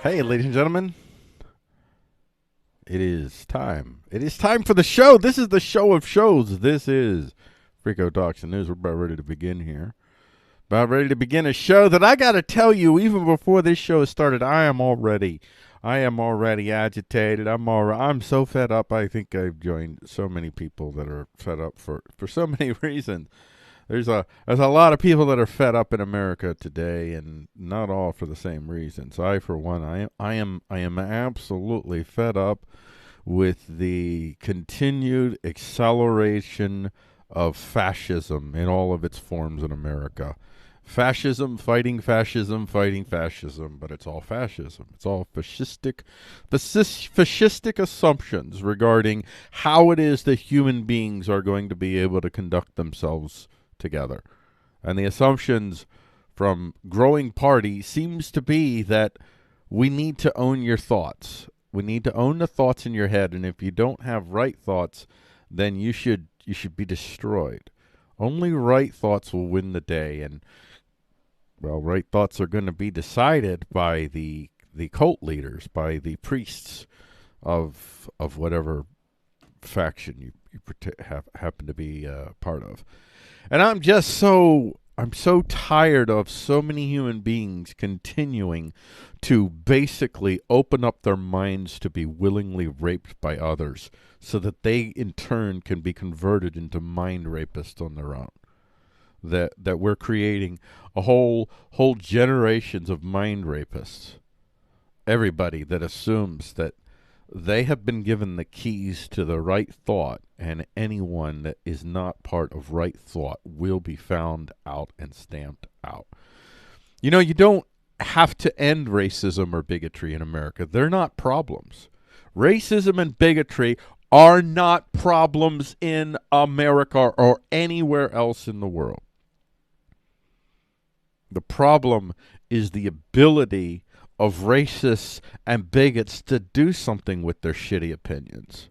Hey, ladies and gentlemen, it is time. It is time for the show. This is the show of shows. This is Freako Talks and News. We're about ready to begin here. About ready to begin a show that I got to tell you, even before this show started, I am already agitated. I'm so fed up. I think I've joined so many people that are fed up for so many reasons. There's a lot of people that are fed up in America today, and not all for the same reasons. I, for one, I am absolutely fed up with the continued acceleration of fascism in all of its forms in America. Fascism, fighting fascism, but it's all fascism. It's all fascistic assumptions regarding how it is that human beings are going to be able to conduct themselves together. And the assumptions from growing party seems to be that we need to own your thoughts. We need to own the thoughts in your head, and if you don't have right thoughts, then you should be destroyed. Only right thoughts will win the day, and well, right thoughts are going to be decided by the cult leaders, by the priests of whatever faction you happen to be part of. And I'm so tired of so many human beings continuing to basically open up their minds to be willingly raped by others so that they in turn can be converted into mind rapists on their own. That we're creating a whole generations of mind rapists. Everybody that assumes that they have been given the keys to the right thought, and anyone that is not part of right thought will be found out and stamped out. You know, you don't have to end racism or bigotry in America. They're not problems. Racism and bigotry are not problems in America or anywhere else in the world. The problem is the ability of racists and bigots to do something with their shitty opinions.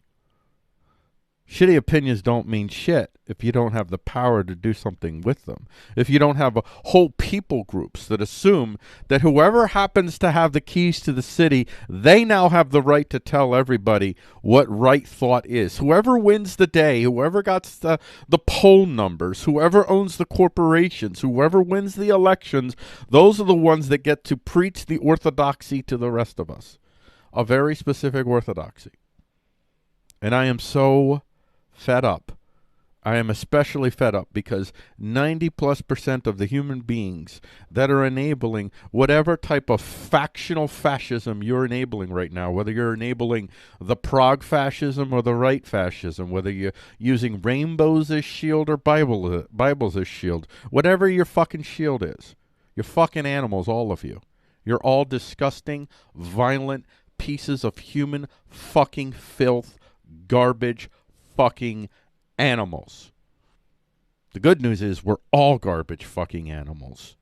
Shitty opinions don't mean shit if you don't have the power to do something with them. If you don't have a whole people groups that assume that whoever happens to have the keys to the city, they now have the right to tell everybody what right thought is. Whoever wins the day, whoever got the poll numbers, whoever owns the corporations, whoever wins the elections, those are the ones that get to preach the orthodoxy to the rest of us. A very specific orthodoxy. And I am so fed up. I am especially fed up because 90+% of the human beings that are enabling whatever type of factional fascism you're enabling right now, whether you're enabling the Prague fascism or the right fascism, whether you're using rainbows as shield or Bibles as shield, whatever your fucking shield is, you're fucking animals, all of you. You're all disgusting, violent pieces of human fucking filth, garbage, fucking animals. The good news is we're all garbage fucking animals.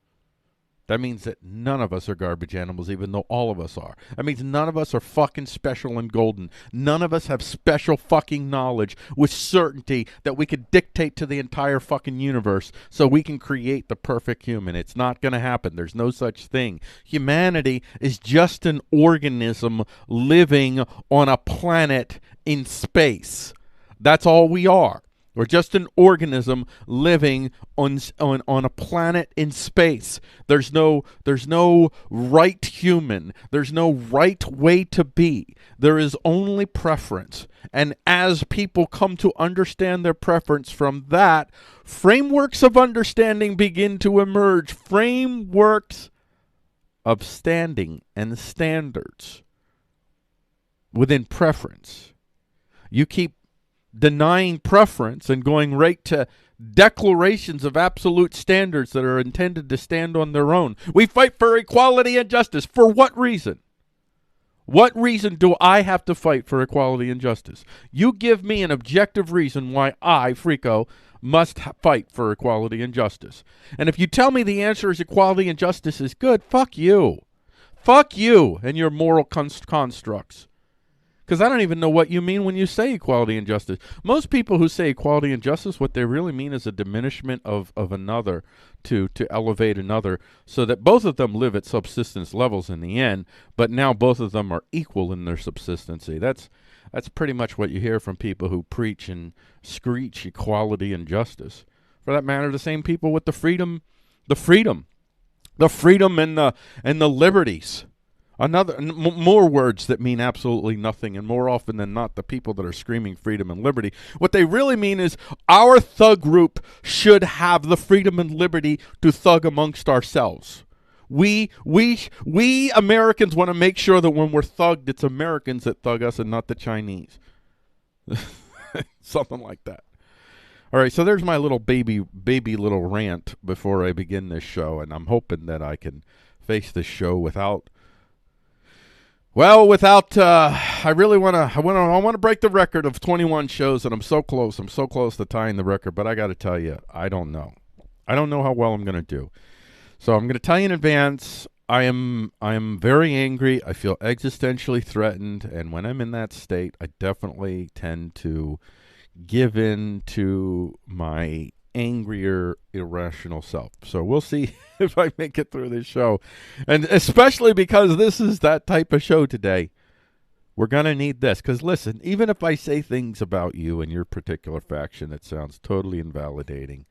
That means that none of us are garbage animals, even though all of us are. That means none of us are fucking special and golden. None of us have special fucking knowledge with certainty that we could dictate to the entire fucking universe so we can create the perfect human. It's not going to happen. There's no such thing. Humanity is just an organism living on a planet in space. That's all we are. We're just an organism living on a planet in space. There's no right human. There's no right way to be. There is only preference. And as people come to understand their preference from that, frameworks of understanding begin to emerge. Frameworks of standing and standards within preference. You keep denying preference and going right to declarations of absolute standards that are intended to stand on their own. We fight for equality and justice. For what reason? What reason do I have to fight for equality and justice? You give me an objective reason why I, Frico, must fight for equality and justice. And if you tell me the answer is equality and justice is good, fuck you. Fuck you and your moral constructs. Because I don't even know what you mean when you say equality and justice. Most people who say equality and justice, what they really mean is a diminishment of another to elevate another so that both of them live at subsistence levels in the end, but now both of them are equal in their subsistency. That's pretty much what you hear from people who preach and screech equality and justice. For that matter, the same people with the freedom and the liberties. More words that mean absolutely nothing, and more often than not, the people that are screaming freedom and liberty, what they really mean is our thug group should have the freedom and liberty to thug amongst ourselves. We Americans want to make sure that when we're thugged, it's Americans that thug us and not the Chinese. Something like that. All right, so there's my little baby little rant before I begin this show, and I'm hoping that I can face this show without. I want to break the record of 21 shows, and I'm so close to tying the record, but I got to tell you, I don't know how well I'm going to do. So I'm going to tell you in advance, I am very angry. I feel existentially threatened, and when I'm in that state, I definitely tend to give in to my angrier, irrational self. So we'll see if I make it through this show. And especially because this is that type of show today. We're going to need this. Because listen, even if I say things about you and your particular faction that sounds totally invalidating,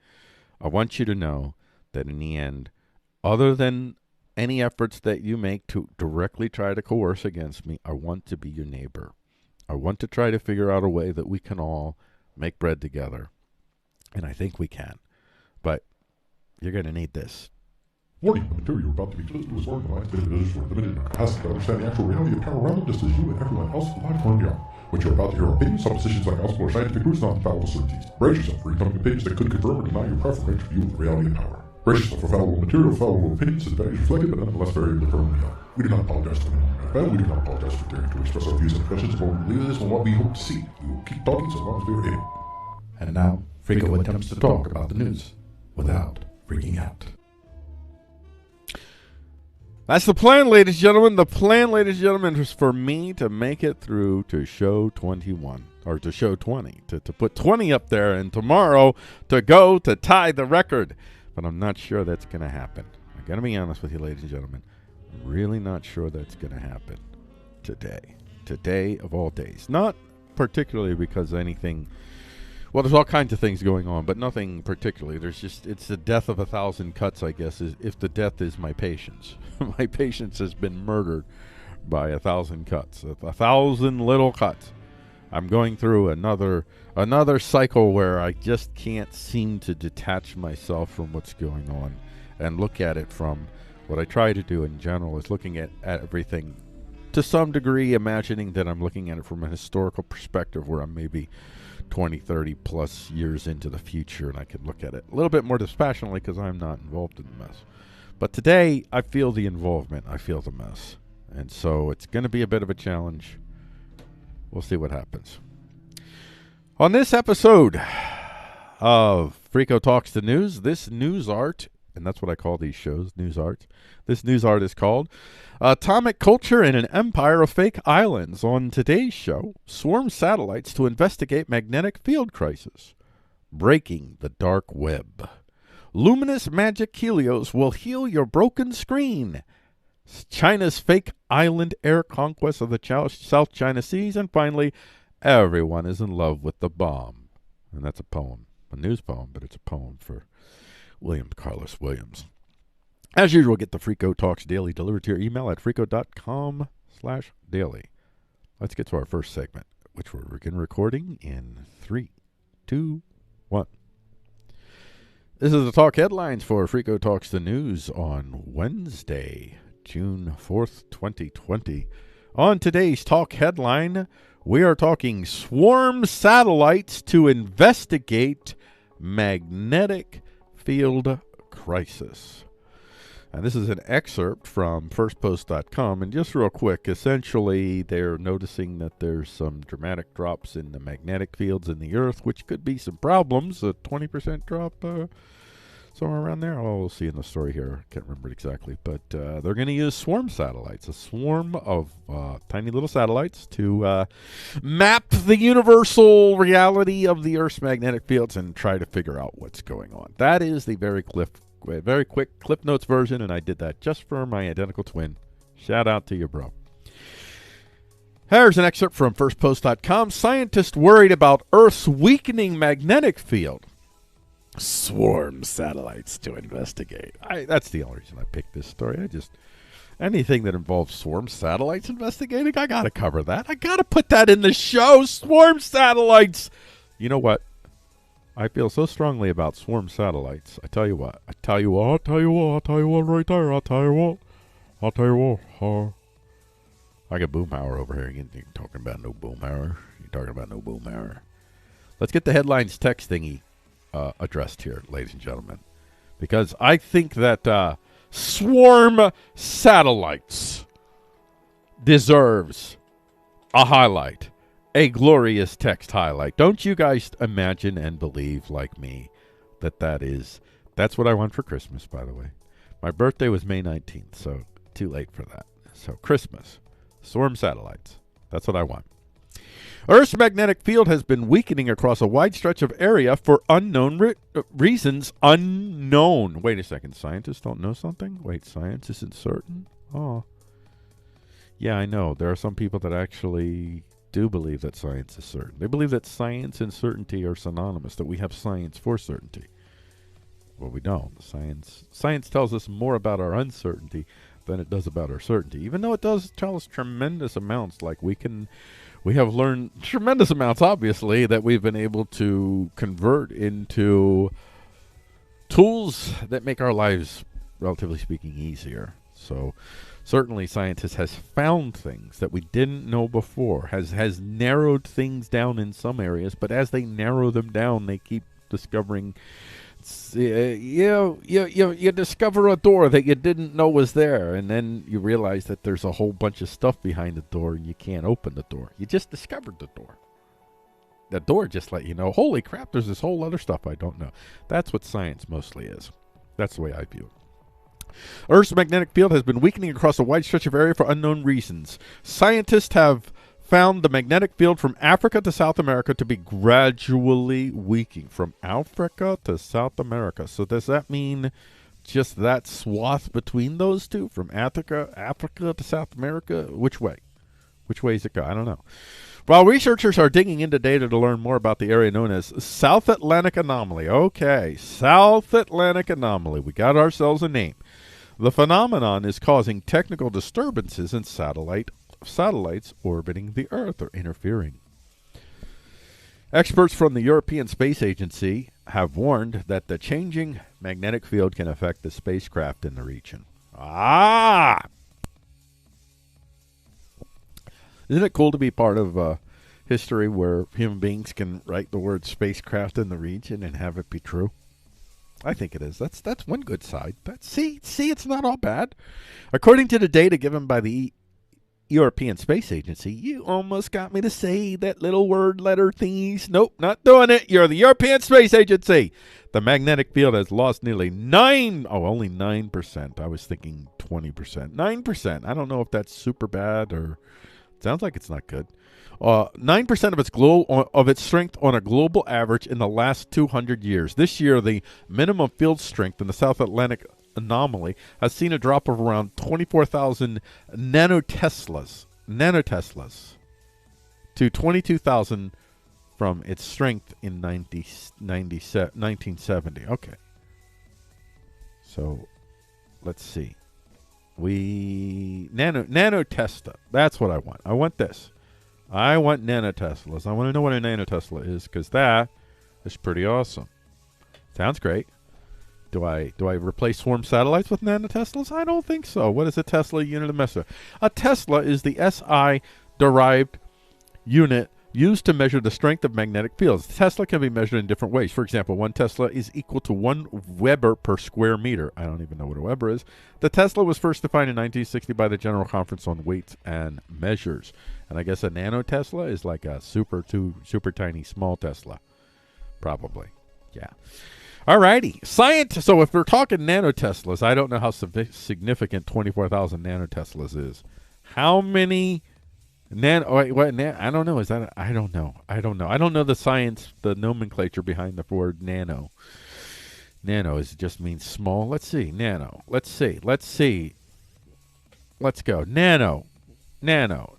I want you to know that in the end, other than any efforts that you make to directly try to coerce against me, I want to be your neighbor. I want to try to figure out a way that we can all make bread together. And I think we can. But you're going to need this. Warning, the material you're about to be exposed to is organized individuals who are limited in their capacity to understand the actual reality of power around them, just as you and everyone else alive currently are. What you're about to hear are opinions, suppositions, like gospel or scientific truths, not infallible certainties. Brace yourself for incoming opinions that could confirm or deny your preferential view of the reality of power. Brace yourself for fallible material, fallible opinions, and values reflected, but nonetheless variably firmly held. We do not apologize to anyone who has failed. We do not apologize for daring to express our views and impressions of what we believe is and what we hope to see. We will keep talking so long as we are able. And now, Frico attempts to talk about the news without freaking out. That's the plan, ladies and gentlemen. The plan, ladies and gentlemen, is for me to make it through to show 21, or to show 20, to put 20 up there, and tomorrow to go to tie the record. But I'm not sure that's going to happen. I'm going to be honest with you, ladies and gentlemen. I'm really not sure that's going to happen today. Today of all days. Not particularly because anything... Well, there's all kinds of things going on, but nothing particularly. It's the death of 1,000 cuts, I guess, if the death is my patience. My patience has been murdered by 1,000 cuts, 1,000 little cuts. I'm going through another cycle where I just can't seem to detach myself from what's going on and look at it from what I try to do in general is looking at everything to some degree, imagining that I'm looking at it from a historical perspective where I'm maybe 20, 30 plus years into the future, and I can look at it a little bit more dispassionately because I'm not involved in the mess. But today, I feel the involvement. I feel the mess. And so it's going to be a bit of a challenge. We'll see what happens. On this episode of Frico Talks the News, this news art, and that's what I call these shows, news art. This news art is called Atomic Culture in an Empire of Fake Islands. On today's show, swarm satellites to investigate magnetic field crisis. Breaking the dark web. Luminous magic HELIOS will heal your broken screen. China's fake island air conquest of the South China Seas. And finally, everyone is in love with the bomb. And that's a poem. A news poem, but it's a poem for William Carlos Williams. As usual, get the Frico Talks Daily delivered to your email at frico.com/daily. Let's get to our first segment, which we're begin recording in 3, 2, 1. This is the talk headlines for Frico Talks the News on Wednesday, June 4th, 2020. On today's talk headline, we are talking swarm satellites to investigate magnetic field crisis. And this is an excerpt from firstpost.com. And just real quick, essentially, they're noticing that there's some dramatic drops in the magnetic fields in the Earth, which could be some problems. A 20% drop, somewhere around there. Oh, we'll see in the story here. Can't remember it exactly. But they're going to use swarm satellites, a swarm of tiny little satellites to map the universal reality of the Earth's magnetic fields and try to figure out what's going on. That is the very quick Cliff Notes version, and I did that just for my identical twin. Shout out to you, bro. Here's an excerpt from firstpost.com. Scientists worried about Earth's weakening magnetic field. Swarm satellites to investigate. That's the only reason I picked this story. Anything that involves swarm satellites investigating, I got to cover that. I got to put that in the show. Swarm satellites. You know what? I feel so strongly about swarm satellites. I tell you what right there. I'll tell you what. I got Boomhauer over here. You ain't talking about no Boomhauer. Let's get the headlines text thingy addressed here, ladies and gentlemen. Because I think that swarm satellites deserves a highlight. A glorious text highlight. Don't you guys imagine and believe like me that's what I want for Christmas, by the way. My birthday was May 19th, so Too late for that. So Christmas. Swarm satellites. That's what I want. Earth's magnetic field has been weakening across a wide stretch of area for unknown reasons. Unknown. Wait a second. Scientists don't know something? Wait, science isn't certain? Oh. Yeah, I know. There are some people that actually do believe that science is certain. They believe that science and certainty are synonymous, that we have science for certainty. Well, we don't. Science tells us more about our uncertainty than it does about our certainty, even though it does tell us tremendous amounts. Like we have learned tremendous amounts, obviously, that we've been able to convert into tools that make our lives, relatively speaking, easier. So certainly scientists has found things that we didn't know before, has narrowed things down in some areas, but as they narrow them down, they keep discovering. You discover a door that you didn't know was there, and then you realize that there's a whole bunch of stuff behind the door, and you can't open the door. You just discovered the door. The door just let you know, holy crap, there's this whole other stuff I don't know. That's what science mostly is. That's the way I view it. Earth's magnetic field has been weakening across a wide stretch of area for unknown reasons. Scientists have found the magnetic field from Africa to South America to be gradually weakening. From Africa to South America. So does that mean just that swath between those two? From Africa to South America? Which way? Which way is it go? I don't know. While researchers are digging into data to learn more about the area known as South Atlantic Anomaly. Okay, South Atlantic Anomaly. We got ourselves a name. The phenomenon is causing technical disturbances in satellites orbiting the Earth or interfering. Experts from the European Space Agency have warned that the changing magnetic field can affect the spacecraft in the region. Isn't it cool to be part of history where human beings can write the word spacecraft in the region and have it be true? I think it is. That's one good side. See, it's not all bad. According to the data given by the European Space Agency, you almost got me to say that little word letter thingies. Nope, not doing it. You're the European Space Agency. The magnetic field has lost nearly only 9%. I was thinking 20%. 9%. I don't know if that's super bad or sounds like it's not good. 9% of its strength on a global average in the last 200 years. This year, the minimum field strength in the South Atlantic Anomaly has seen a drop of around 24,000 nanoteslas to 22,000 from its strength in 1970. Okay. So, let's see. Nanotesla. That's what I want. I want this. I want nanoteslas. I want to know what a nanotesla is, because that is pretty awesome. Sounds great. Do I replace swarm satellites with nanoteslas? I don't think so. What is a Tesla unit of measure? A Tesla is the SI-derived unit used to measure the strength of magnetic fields. Tesla can be measured in different ways. For example, 1 Tesla is equal to 1 Weber per square meter. I don't even know what a Weber is. The Tesla was first defined in 1960 by the General Conference on Weights and Measures. And I guess a nanotesla is like a super tiny small Tesla. Probably. Yeah. Alrighty. Science. So if we're talking nanoteslas, I don't know how significant 24,000 nanoteslas is. How many I don't know. I don't know. I don't know the science, the nomenclature behind the word nano. Nano just means small. Let's see. Nano. Let's see. Let's go. Nano. Nano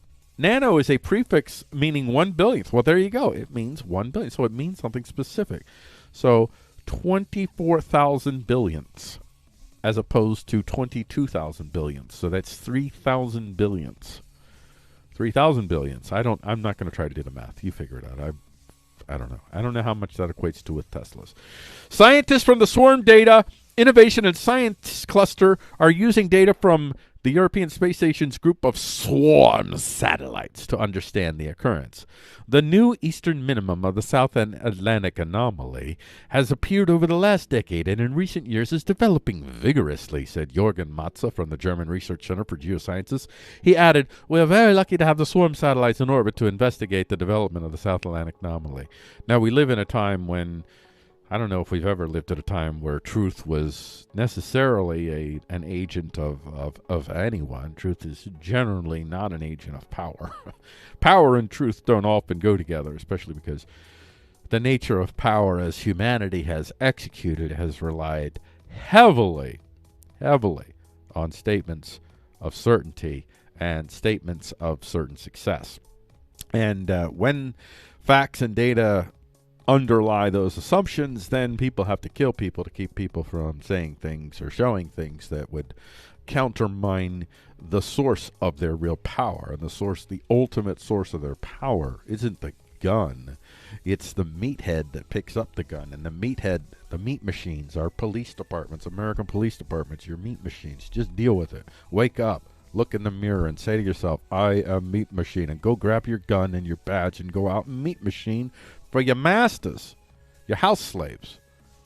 is a prefix meaning 1 billionth. Well, there you go. It means 1 billion. So it means something specific. So 24,000 billionths as opposed to 22,000 billionths. So that's 3,000 billionths. 3,000 billions. I'm not going to try to do the math. You figure it out. I don't know. I don't know how much that equates to with Teslas. Scientists from the Swarm Data Innovation and Science Cluster are using data from the European Space Station's group of swarm satellites to understand the occurrence. The new eastern minimum of the South Atlantic Anomaly has appeared over the last decade and in recent years is developing vigorously, said Jorgen Matze from the German Research Center for Geosciences. He added, "We are very lucky to have the swarm satellites in orbit to investigate the development of the South Atlantic Anomaly." Now, we live in a time when I don't know if we've ever lived at a time where truth was necessarily an agent of anyone. Truth is generally not an agent of power. Power and truth don't often go together, especially because the nature of power as humanity has executed has relied heavily on statements of certainty and statements of certain success. And when facts and data underlie those assumptions, then people have to kill people to keep people from saying things or showing things that would countermine the source of their real power. And the ultimate source of their power isn't the gun. It's the meathead that picks up the gun. And the meat machines, our police departments, American police departments, your meat machines. Just deal with it. Wake up. Look in the mirror and say to yourself, I am meat machine. And go grab your gun and your badge and go out and meat machine for your masters, your house slaves.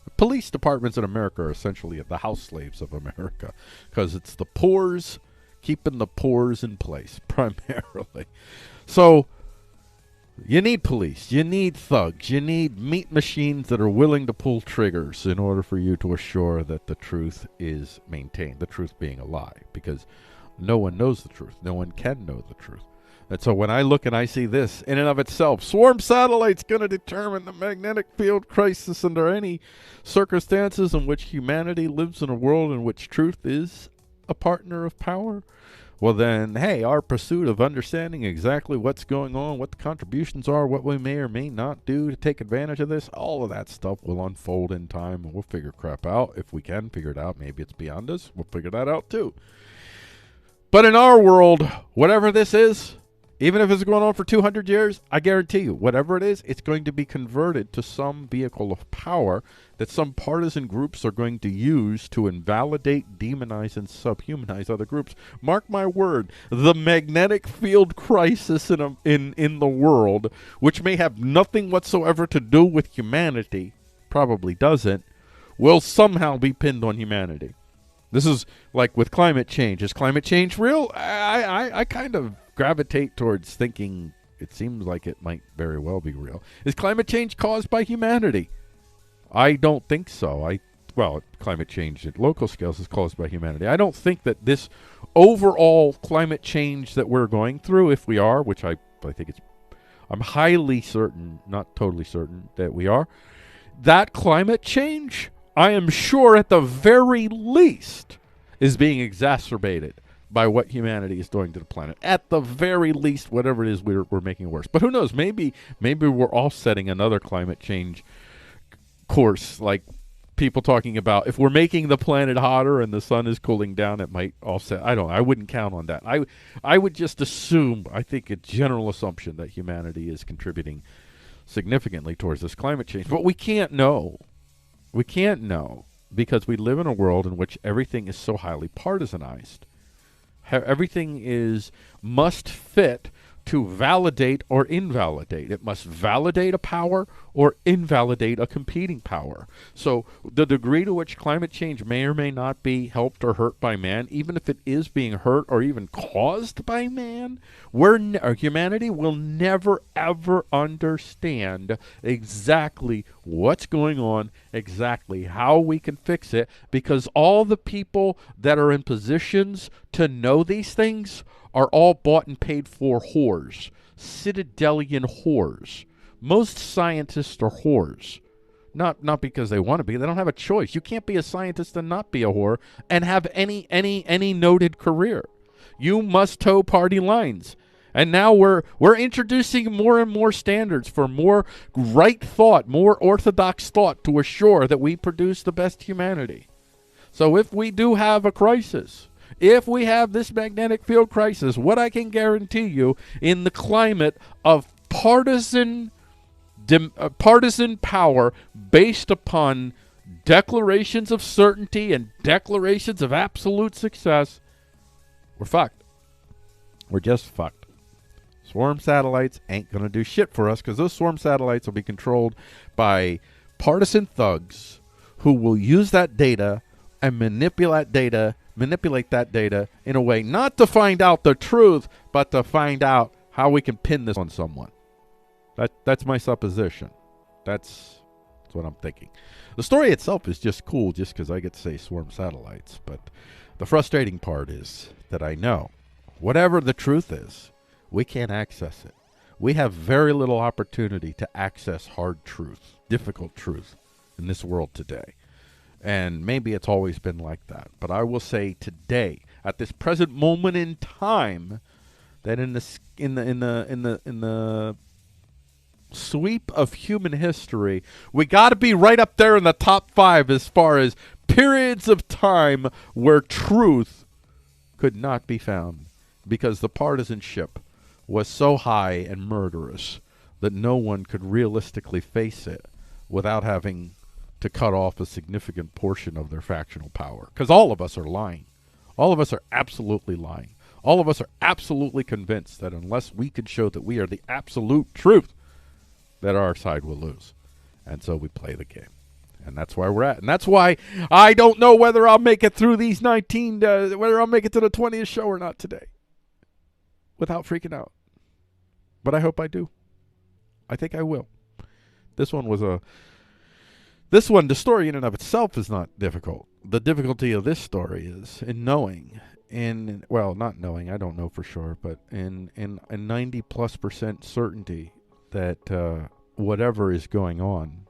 The police departments in America are essentially the house slaves of America, because it's the poors, keeping the poors in place, primarily. So you need police, you need thugs, you need meat machines that are willing to pull triggers in order for you to assure that the truth is maintained, the truth being a lie, because no one knows the truth. No one can know the truth. And so when I look and I see this, in and of itself, swarm satellites going to determine the magnetic field crisis under any circumstances in which humanity lives in a world in which truth is a partner of power, well then, hey, our pursuit of understanding exactly what's going on, what the contributions are, what we may or may not do to take advantage of this, all of that stuff will unfold in time, and we'll figure crap out. If we can figure it out, maybe it's beyond us, we'll figure that out too. But in our world, whatever this is, even if it's going on for 200 years, I guarantee you, whatever it is, it's going to be converted to some vehicle of power that some partisan groups are going to use to invalidate, demonize, and subhumanize other groups. Mark my word, the magnetic field crisis in the world, which may have nothing whatsoever to do with humanity, probably doesn't, will somehow be pinned on humanity. This is like with climate change. Is climate change real? I kind of gravitate towards thinking it seems like it might very well be real. Is climate change caused by humanity? I don't think so. Climate change at local scales is caused by humanity. I don't think that this overall climate change that we're going through, if we are, which I think I'm highly certain, not totally certain that we are, that climate change, I am sure at the very least, is being exacerbated by what humanity is doing to the planet. At the very least, whatever it is, we're making it worse. But who knows? Maybe we're all setting another climate change course, like people talking about if we're making the planet hotter and the sun is cooling down, it might offset. I wouldn't count on that. I would just assume, I think a general assumption that humanity is contributing significantly towards this climate change. But we can't know. We can't know because we live in a world in which everything is so highly partisanized. Everything must fit to validate or invalidate. It must validate a power or invalidate a competing power. So the degree to which climate change may or may not be helped or hurt by man, even if it is being hurt or even caused by man, humanity will never, ever understand exactly what's going on, exactly how we can fix it, because all the people that are in positions to know these things are all bought and paid for whores, citadelian whores. Most scientists are whores. Not because they want to be. They don't have a choice. You can't be a scientist and not be a whore and have any noted career. You must toe party lines. And now we're introducing more and more standards for more right thought, more orthodox thought to assure that we produce the best humanity. So if we do have a crisis, if we have this magnetic field crisis, what I can guarantee you in the climate of partisan power based upon declarations of certainty and declarations of absolute success, we're fucked. We're just fucked. Swarm satellites ain't going to do shit for us because those swarm satellites will be controlled by partisan thugs who will use that data and manipulate that data in a way not to find out the truth, but to find out how we can pin this on someone. That's my supposition. That's That's what I'm thinking. The story itself is just cool just because I get to say swarm satellites. But the frustrating part is that I know whatever the truth is, we can't access it. We have very little opportunity to access hard truth, difficult truth in this world today. And maybe it's always been like that. But I will say today, at this present moment in time, that in the sweep of human history, we got to be right up there in the top 5 as far as periods of time where truth could not be found because the partisanship was so high and murderous that no one could realistically face it without having to cut off a significant portion of their factional power. Because all of us are lying. All of us are absolutely lying. All of us are absolutely convinced that unless we can show that we are the absolute truth, that our side will lose. And so we play the game. And that's where we're at. And that's why I don't know whether I'll make it through these 19, whether I'll make it to the 20th show or not today without freaking out. But I hope I do. I think I will. The story in and of itself is not difficult. The difficulty of this story is in knowing, not knowing, I don't know for sure, but in 90+% certainty that whatever is going on,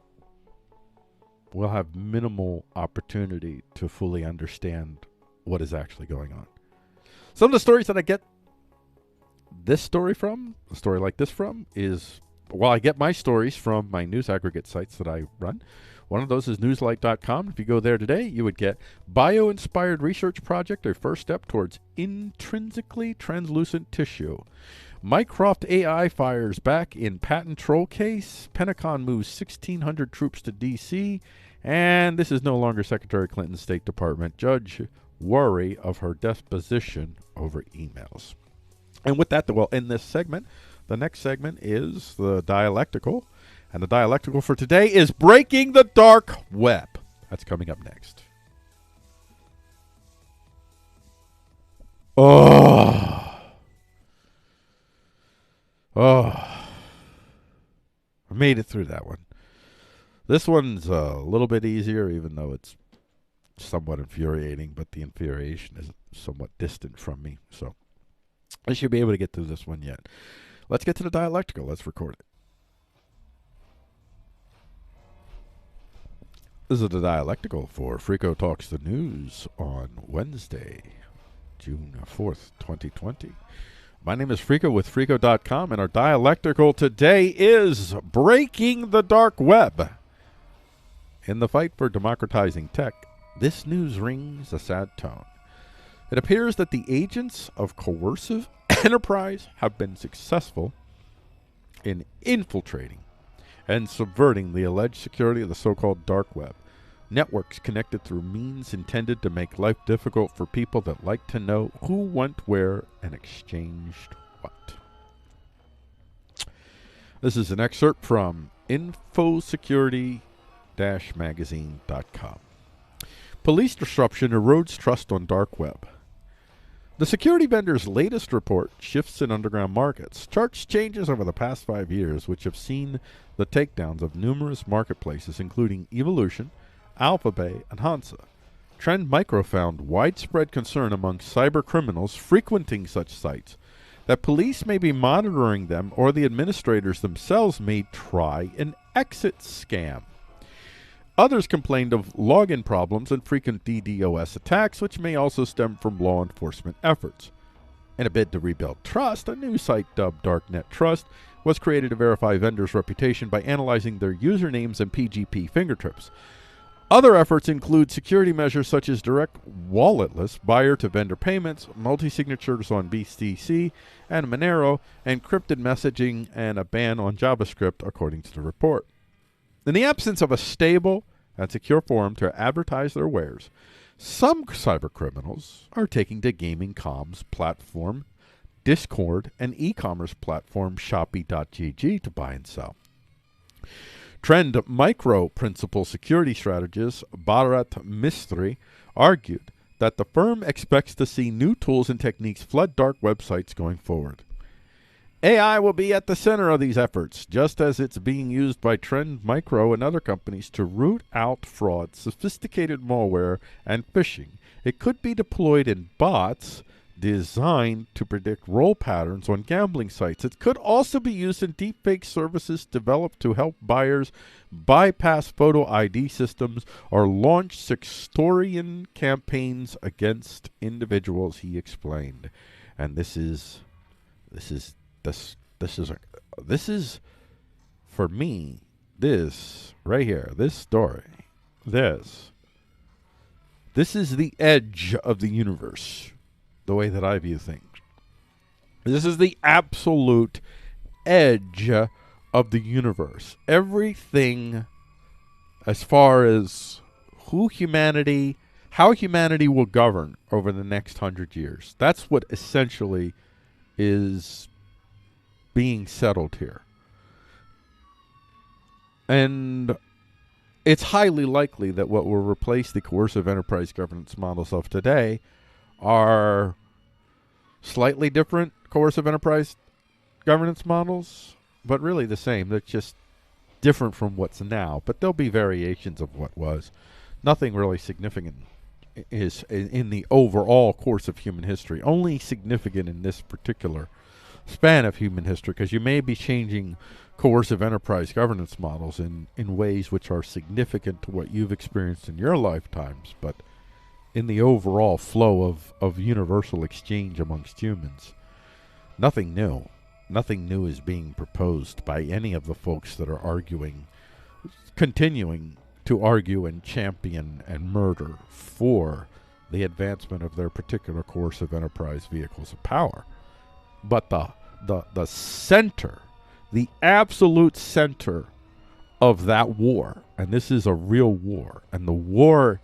we'll have minimal opportunity to fully understand what is actually going on. Some of the stories that I get this story from, a story like this from, is, well, I get my stories from my news aggregate sites that I run. One of those is newslight.com. If you go there today, you would get Bio-Inspired Research Project, a first step towards intrinsically translucent tissue. Mycroft AI fires back in patent troll case. Pentagon moves 1,600 troops to D.C. And this is no longer Secretary Clinton's State Department. Judge worry of her deposition over emails. And with that, we'll end this segment. The next segment is the dialectical. And the dialectical for today is Breaking the Dark Web. That's coming up next. I made it through that one. This one's a little bit easier, even though it's somewhat infuriating, but the infuriation is somewhat distant from me. So I should be able to get through this one yet. Let's get to the dialectical. Let's record it. This is the dialectical for Frico Talks the News on Wednesday, June 4th, 2020. My name is Frico with Frico.com, and our dialectical today is Breaking the Dark Web. In the fight for democratizing tech, this news rings a sad tone. It appears that the agents of coercive enterprise have been successful in infiltrating and subverting the alleged security of the so-called dark web. Networks connected through means intended to make life difficult for people that like to know who went where and exchanged what. This is an excerpt from infosecurity-magazine.com. Police disruption erodes trust on dark web. The security vendor's latest report, Shifts in Underground Markets, charts changes over the past 5 years, which have seen the takedowns of numerous marketplaces, including Evolution, Alphabay, and Hansa. Trend Micro found widespread concern among cyber criminals frequenting such sites that police may be monitoring them or the administrators themselves may try an exit scam. Others complained of login problems and frequent DDoS attacks, which may also stem from law enforcement efforts. In a bid to rebuild trust, a new site dubbed Darknet Trust was created to verify vendors' reputation by analyzing their usernames and PGP fingertips. Other efforts include security measures such as direct walletless buyer-to-vendor payments, multi-signatures on BTC and Monero, encrypted messaging, and a ban on JavaScript, according to the report. In the absence of a stable and secure forum to advertise their wares, some cybercriminals are taking to gaming comms platform Discord and e-commerce platform Shopee.gg to buy and sell. Trend Micro principal security strategist Bharat Mistry argued that the firm expects to see new tools and techniques flood dark websites going forward. AI will be at the center of these efforts, just as it's being used by Trend Micro and other companies to root out fraud, sophisticated malware, and phishing. It could be deployed in bots designed to predict role patterns on gambling sites. It could also be used in deepfake services developed to help buyers bypass photo ID systems or launch sextorian campaigns against individuals, he explained. And this is for me, this right here, this story, this is the edge of the universe, the way that I view things. This is the absolute edge of the universe. Everything as far as how humanity will govern over the next 100 years. That's what essentially is being settled here. And it's highly likely that what will replace the coercive enterprise governance models of today are slightly different coercive enterprise governance models, but really the same. They're just different from what's now, but there'll be variations of what was. Nothing really significant is in the overall course of human history, only significant in this particular span of human history, because you may be changing coercive enterprise governance models in ways which are significant to what you've experienced in your lifetimes, but in the overall flow of universal exchange amongst humans, nothing new. Nothing new is being proposed by any of the folks that are continuing to argue and champion and murder for the advancement of their particular coercive enterprise vehicles of power. But the center, the absolute center of that war, and this is a real war, and the war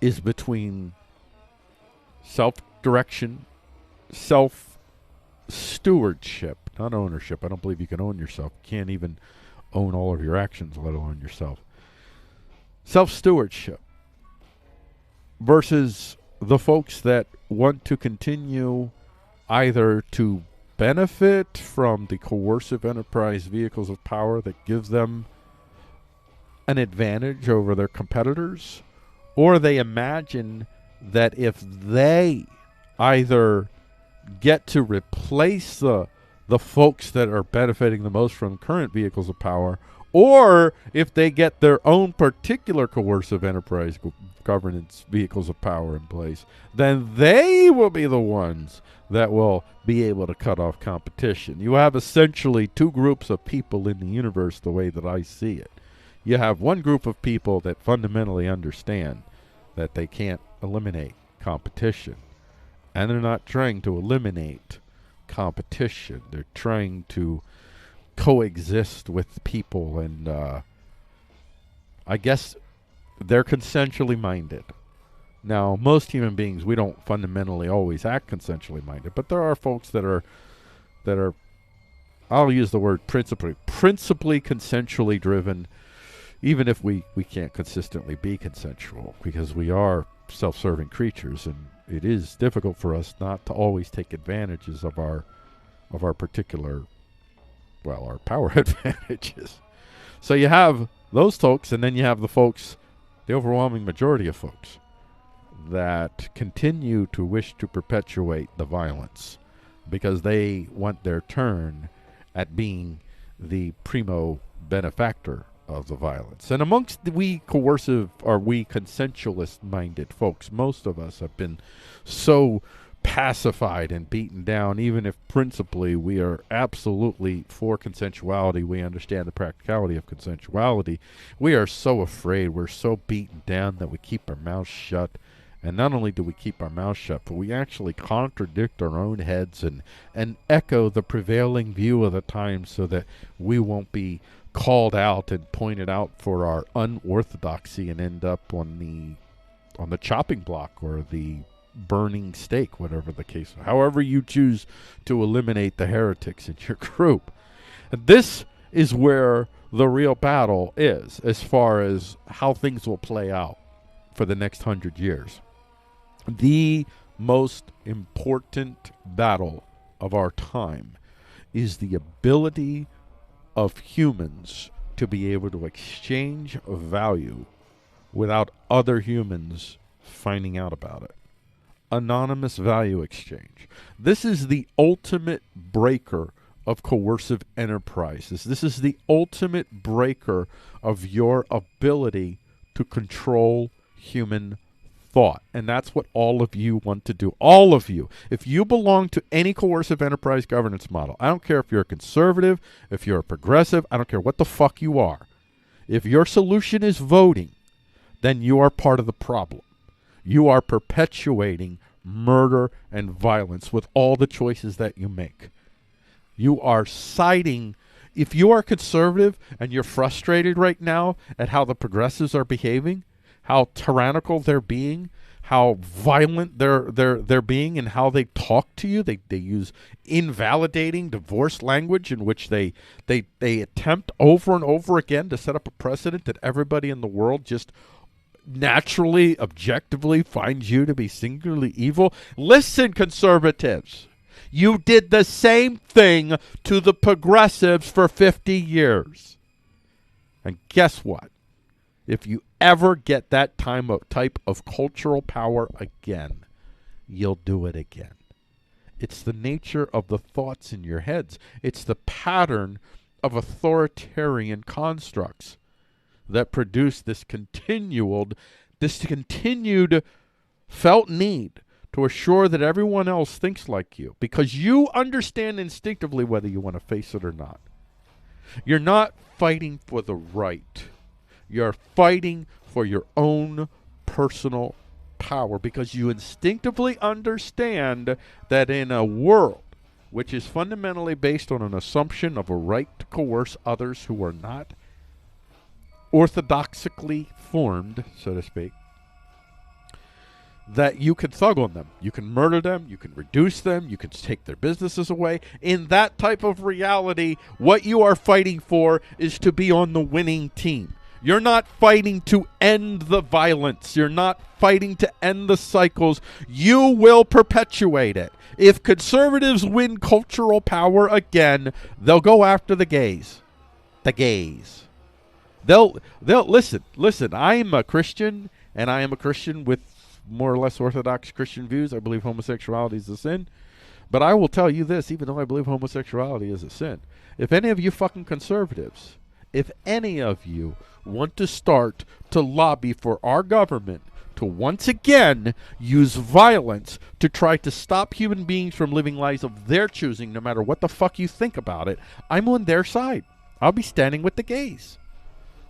is between self-direction, self-stewardship, not ownership. I don't believe you can own yourself. You can't even own all of your actions, let alone yourself. Self-stewardship versus the folks that want to continue either to benefit from the coercive enterprise vehicles of power that give them an advantage over their competitors, or they imagine that if they either get to replace the folks that are benefiting the most from current vehicles of power, or if they get their own particular coercive enterprise governance vehicles of power in place, then they will be the ones that will be able to cut off competition. You have essentially two groups of people in the universe the way that I see it. You have one group of people that fundamentally understand that they can't eliminate competition. And they're not trying to eliminate competition. They're trying to coexist with people, and I guess they're consensually minded. Now, most human beings, we don't fundamentally always act consensually minded, but there are folks that are I'll use the word principally consensually driven, even if we can't consistently be consensual, because we are self-serving creatures, and it is difficult for us not to always take advantages of our particular, well, our power advantages. So you have those folks, and then you have the folks, the overwhelming majority of folks, that continue to wish to perpetuate the violence because they want their turn at being the primo benefactor of the violence. And amongst we coercive or we consensualist-minded folks, most of us have been so pacified and beaten down, even if principally we are absolutely for consensuality. We understand the practicality of consensuality. We are so afraid, we're so beaten down that we keep our mouths shut. And not only do we keep our mouths shut, but we actually contradict our own heads and echo the prevailing view of the times so that we won't be called out and pointed out for our unorthodoxy and end up on the chopping block or the burning stake, whatever the case. However you choose to eliminate the heretics in your group. And this is where the real battle is as far as how things will play out for the next 100 years. The most important battle of our time is the ability of humans to be able to exchange value without other humans finding out about it. Anonymous value exchange. This is the ultimate breaker of coercive enterprises. This is the ultimate breaker of your ability to control human thought. And that's what all of you want to do. All of you. If you belong to any coercive enterprise governance model, I don't care if you're a conservative, if you're a progressive, I don't care what the fuck you are. If your solution is voting, then you are part of the problem. You are perpetuating murder and violence with all the choices that you make. You are siding. If you are conservative and you're frustrated right now at how the progressives are behaving, how tyrannical they're being, how violent they're being, and how they talk to you, they use invalidating, divorce language in which they attempt over and over again to set up a precedent that everybody in the world just naturally, objectively finds you to be singularly evil. Listen, conservatives, you did the same thing to the progressives for 50 years. And guess what? If you ever get that type of cultural power again, you'll do it again. It's the nature of the thoughts in your heads. It's the pattern of authoritarian constructs that produce this continued felt need to assure that everyone else thinks like you, because you understand instinctively whether you want to face it or not. You're not fighting for the right. You're fighting for your own personal power, because you instinctively understand that in a world which is fundamentally based on an assumption of a right to coerce others who are not orthodoxically formed, so to speak, that you can thug on them, you can murder them, you can reduce them, you can take their businesses away. In that type of reality, what you are fighting for is to be on the winning team. You're not fighting to end the violence. You're not fighting to end the cycles. You will perpetuate it. If conservatives win cultural power again, they'll go after the gays. The gays. They'll listen, I am a Christian, and I am a Christian with more or less orthodox Christian views. I believe homosexuality is a sin. But I will tell you this, even though I believe homosexuality is a sin, if any of you fucking conservatives, if any of you want to start to lobby for our government to once again use violence to try to stop human beings from living lives of their choosing, no matter what the fuck you think about it, I'm on their side. I'll be standing with the gays.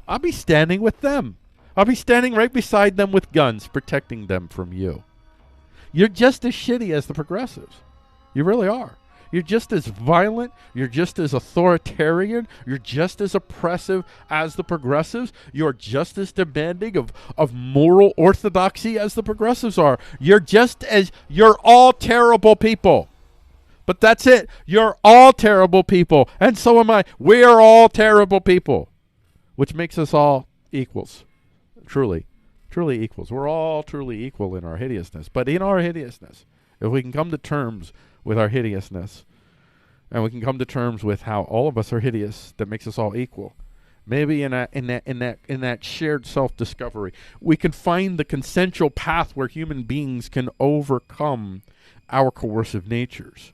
I'll be standing with them. I'll be standing right beside them with guns, protecting them from you. You're just as shitty as the progressives. You really are. You're just as violent. You're just as authoritarian. You're just as oppressive as the progressives. You're just as demanding of moral orthodoxy as the progressives are. You're all terrible people. But that's it. You're all terrible people. And so am I. We're all terrible people. Which makes us all equals. Truly equals. We're all truly equal in our hideousness. But in our hideousness, if we can come to terms with our hideousness, and we can come to terms with how all of us are hideous, that makes us all equal. Maybe in that shared self-discovery, we can find the consensual path where human beings can overcome our coercive natures.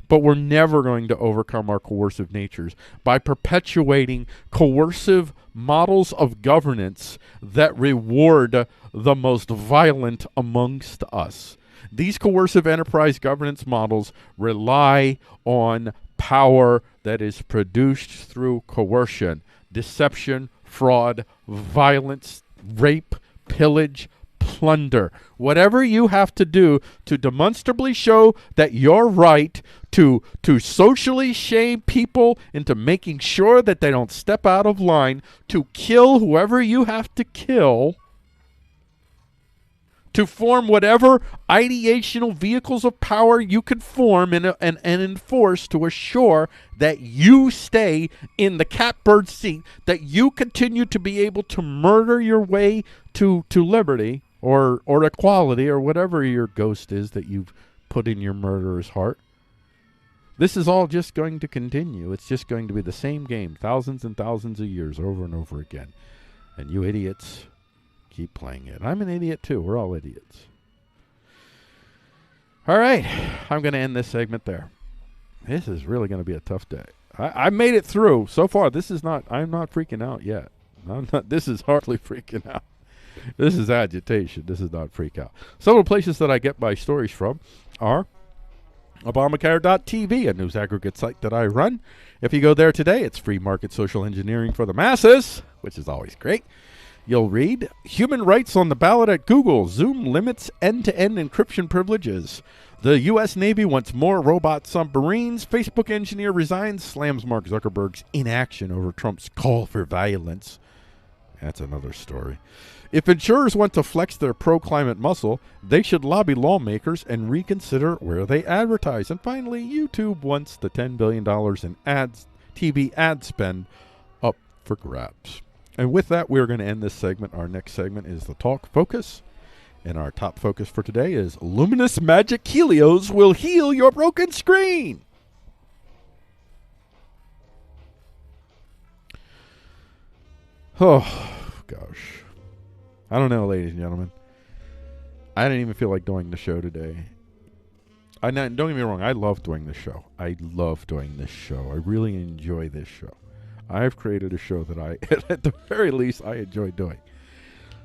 But we're never going to overcome our coercive natures by perpetuating coercive models of governance that reward the most violent amongst us. These coercive enterprise governance models rely on power that is produced through coercion, deception, fraud, violence, rape, pillage, plunder. Whatever you have to do to demonstrably show that you're right, to socially shame people into making sure that they don't step out of line, to kill whoever you have to kill, to form whatever ideational vehicles of power you can form and enforce to assure that you stay in the catbird seat, that you continue to be able to murder your way to liberty or equality or whatever your ghost is that you've put in your murderer's heart. This is all just going to continue. It's just going to be the same game, thousands and thousands of years over and over again. And you idiots keep playing it. I'm an idiot too. We're all idiots. All right. I'm going to end this segment there. This is really going to be a tough day. I made it through. So far, I'm not freaking out yet. This is hardly freaking out. This is agitation. This is not freak out. Some of the places that I get my stories from are Obamacare.tv, a news aggregate site that I run. If you go there today, it's free market social engineering for the masses, which is always great. You'll read human rights on the ballot at Google. Zoom limits end-to-end encryption privileges. The U.S. Navy wants more robot submarines. Facebook engineer resigns, slams Mark Zuckerberg's inaction over Trump's call for violence. That's another story. If insurers want to flex their pro-climate muscle, they should lobby lawmakers and reconsider where they advertise. And finally, YouTube wants the $10 billion in TV ad spend up for grabs. And with that, we're going to end this segment. Our next segment is the Talk Focus. And our top focus for today is Luminous Magic HELIOS will heal your broken screen. Oh, gosh. I don't know, ladies and gentlemen. I didn't even feel like doing the show today. Don't get me wrong. I love doing this show. I really enjoy this show. I've created a show that at the very least, I enjoy doing.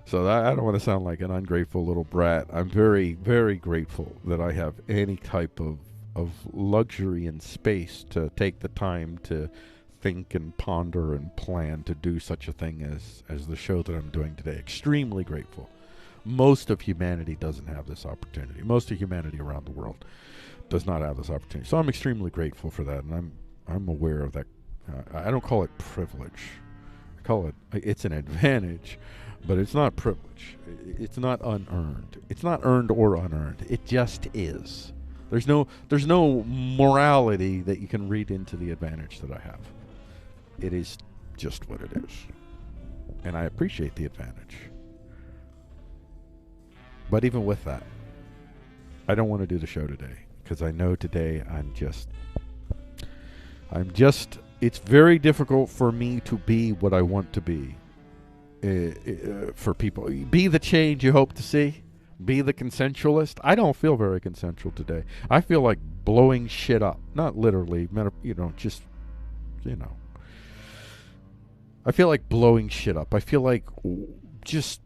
So I don't want to sound like an ungrateful little brat. I'm very, very grateful that I have any type of luxury and space to take the time to think and ponder and plan to do such a thing as the show that I'm doing today. Extremely grateful. Most of humanity doesn't have this opportunity. Most of humanity around the world does not have this opportunity. So I'm extremely grateful for that, and I'm aware of that. I don't call it privilege. I call it's an advantage, but it's not privilege. It's not unearned. It's not earned or unearned. It just is. There's no morality that you can read into the advantage that I have. It is just what it is. And I appreciate the advantage. But even with that, I don't want to do the show today because I know today it's very difficult for me to be what I want to be for people. Be the change you hope to see. Be the consensualist. I don't feel very consensual today. I feel like blowing shit up. Not literally, I feel like blowing shit up. I feel like just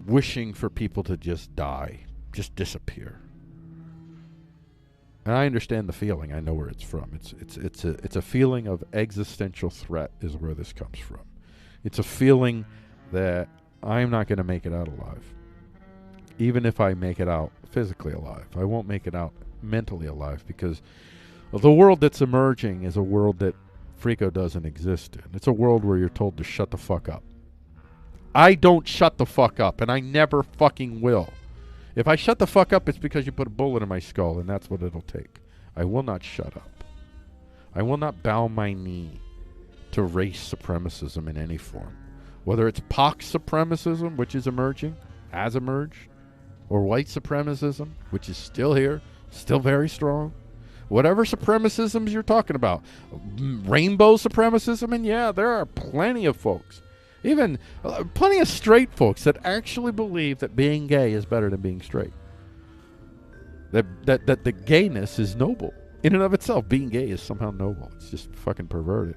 wishing for people to just die, just disappear. And I understand the feeling. I know where it's from. It's a feeling of existential threat is where this comes from. It's a feeling that I'm not going to make it out alive. Even if I make it out physically alive, I won't make it out mentally alive because the world that's emerging is a world that Frico doesn't exist in. It's a world where you're told to shut the fuck up. I don't shut the fuck up, and I never fucking will. If I shut the fuck up, it's because you put a bullet in my skull, and that's what it'll take. I will not shut up. I will not bow my knee to race supremacism in any form. Whether it's pox supremacism, which is emerging, has emerged, or white supremacism, which is still here, still very strong. Whatever supremacisms you're talking about. Rainbow supremacism, and yeah, there are plenty of folks. Even plenty of straight folks that actually believe that being gay is better than being straight. That the gayness is noble. In and of itself, being gay is somehow noble. It's just fucking perverted.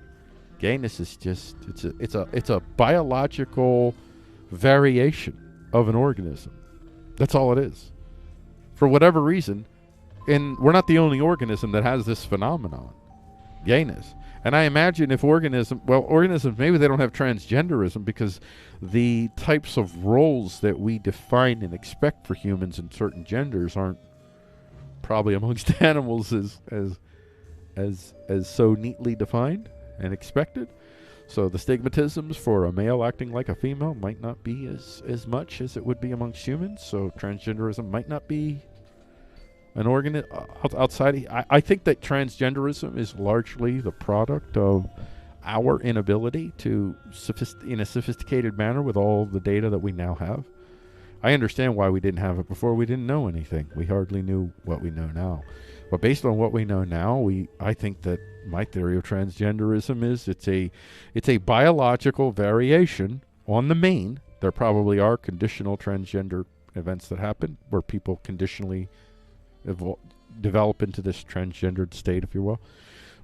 Gayness is just it's a biological variation of an organism. That's all it is. For whatever reason, and we're not the only organism that has this phenomenon, gayness. And I imagine if organisms, maybe they don't have transgenderism because the types of roles that we define and expect for humans in certain genders aren't probably amongst animals as so neatly defined and expected. So the stigmatisms for a male acting like a female might not be as much as it would be amongst humans. So transgenderism might not be an organ outside. I think that transgenderism is largely the product of our inability to in a sophisticated manner with all the data that we now have. I understand why we didn't have it before. We didn't know anything. We hardly knew what we know now. But based on what we know now, I think that my theory of transgenderism is it's a biological variation on the main. There probably are conditional transgender events that happen where people conditionally develop into this transgendered state, if you will.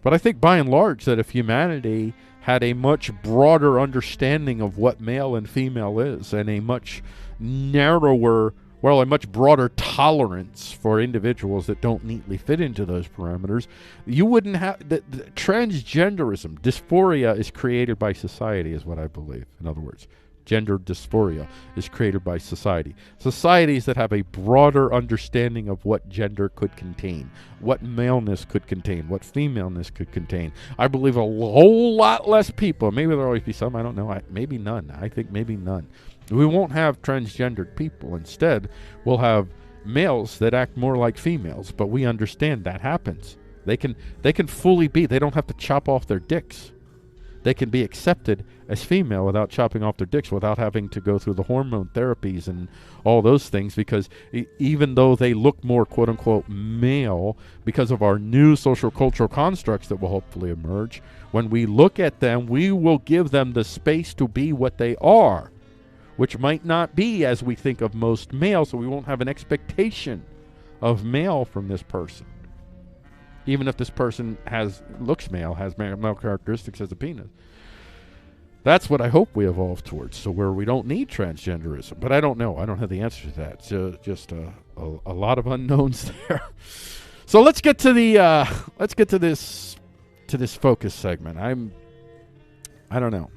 But I think by and large that if humanity had a much broader understanding of what male and female is, and a much narrower, well, a much broader tolerance for individuals that don't neatly fit into those parameters, you wouldn't have the transgenderism. Dysphoria is created by society, is what I believe. In other words, gender dysphoria is created by society. Societies that have a broader understanding of what gender could contain, what maleness could contain, what femaleness could contain. I believe a whole lot less people, maybe there'll always be some, I don't know, maybe none. I think maybe none. We won't have transgendered people. Instead, we'll have males that act more like females, but we understand that happens. They can fully be, they don't have to chop off their dicks. They can be accepted as female without chopping off their dicks, without having to go through the hormone therapies and all those things, because even though they look more quote-unquote male because of our new social cultural constructs that will hopefully emerge, when we look at them, we will give them the space to be what they are, which might not be as we think of most males, so we won't have an expectation of male from this person. Even if this person looks male, has male characteristics as a penis. That's what I hope we evolve towards, so where we don't need transgenderism. But I don't know. I don't have the answer to that. So just a lot of unknowns there. So let's get to this focus segment. I don't know.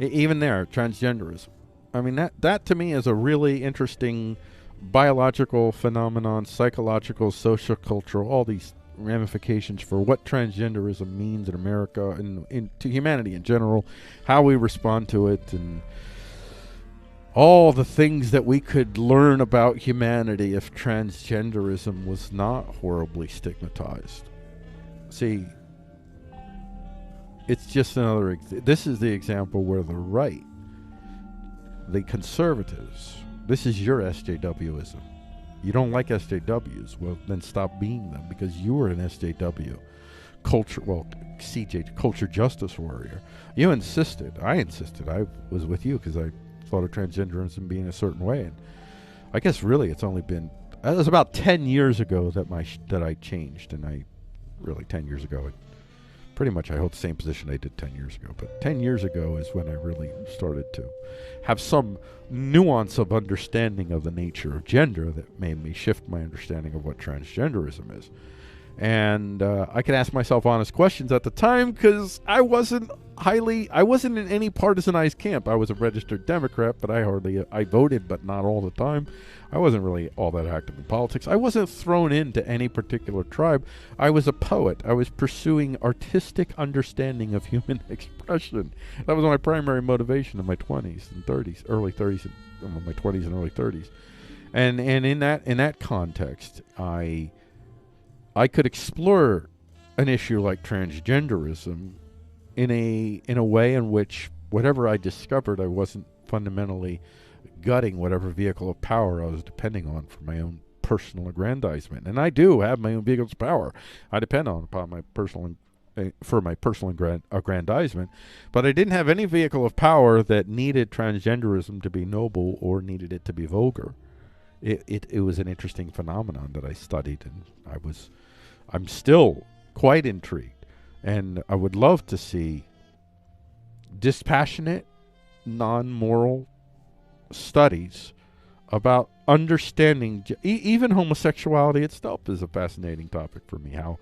Even there, transgenderism. I mean, that to me is a really interesting biological phenomenon, psychological, social, cultural, all these ramifications for what transgenderism means in America and to humanity in general, how we respond to it, and all the things that we could learn about humanity if transgenderism was not horribly stigmatized. See, it's just another, this is the example where the right, the conservatives, this is your SJWism. You don't like SJWs, well, then stop being them, because you were an SJW culture justice warrior. You insisted, I was with you because I thought of transgenderism being a certain way. And I guess really it was about 10 years ago that I changed, and 10 years ago, pretty much I hold the same position I did 10 years ago. But 10 years ago is when I really started to have some nuance of understanding of the nature of gender that made me shift my understanding of what transgenderism is. And I could ask myself honest questions at the time, because I wasn't in any partisanized camp. I was a registered Democrat, but I voted, but not all the time. I wasn't really all that active in politics. I wasn't thrown into any particular tribe. I was a poet. I was pursuing artistic understanding of human expression. That was my primary motivation in my 20s and 30s, early 30s, my 20s and early 30s. And in that context, I could explore an issue like transgenderism in a way in which whatever I discovered, I wasn't fundamentally gutting whatever vehicle of power I was depending on for my own personal aggrandizement. And I do have my own vehicles of power. I depend upon my personal aggrandizement, but I didn't have any vehicle of power that needed transgenderism to be noble or needed it to be vulgar. It was an interesting phenomenon that I studied, and I'm still quite intrigued, and I would love to see dispassionate, non-moral studies about understanding even homosexuality itself is a fascinating topic for me. How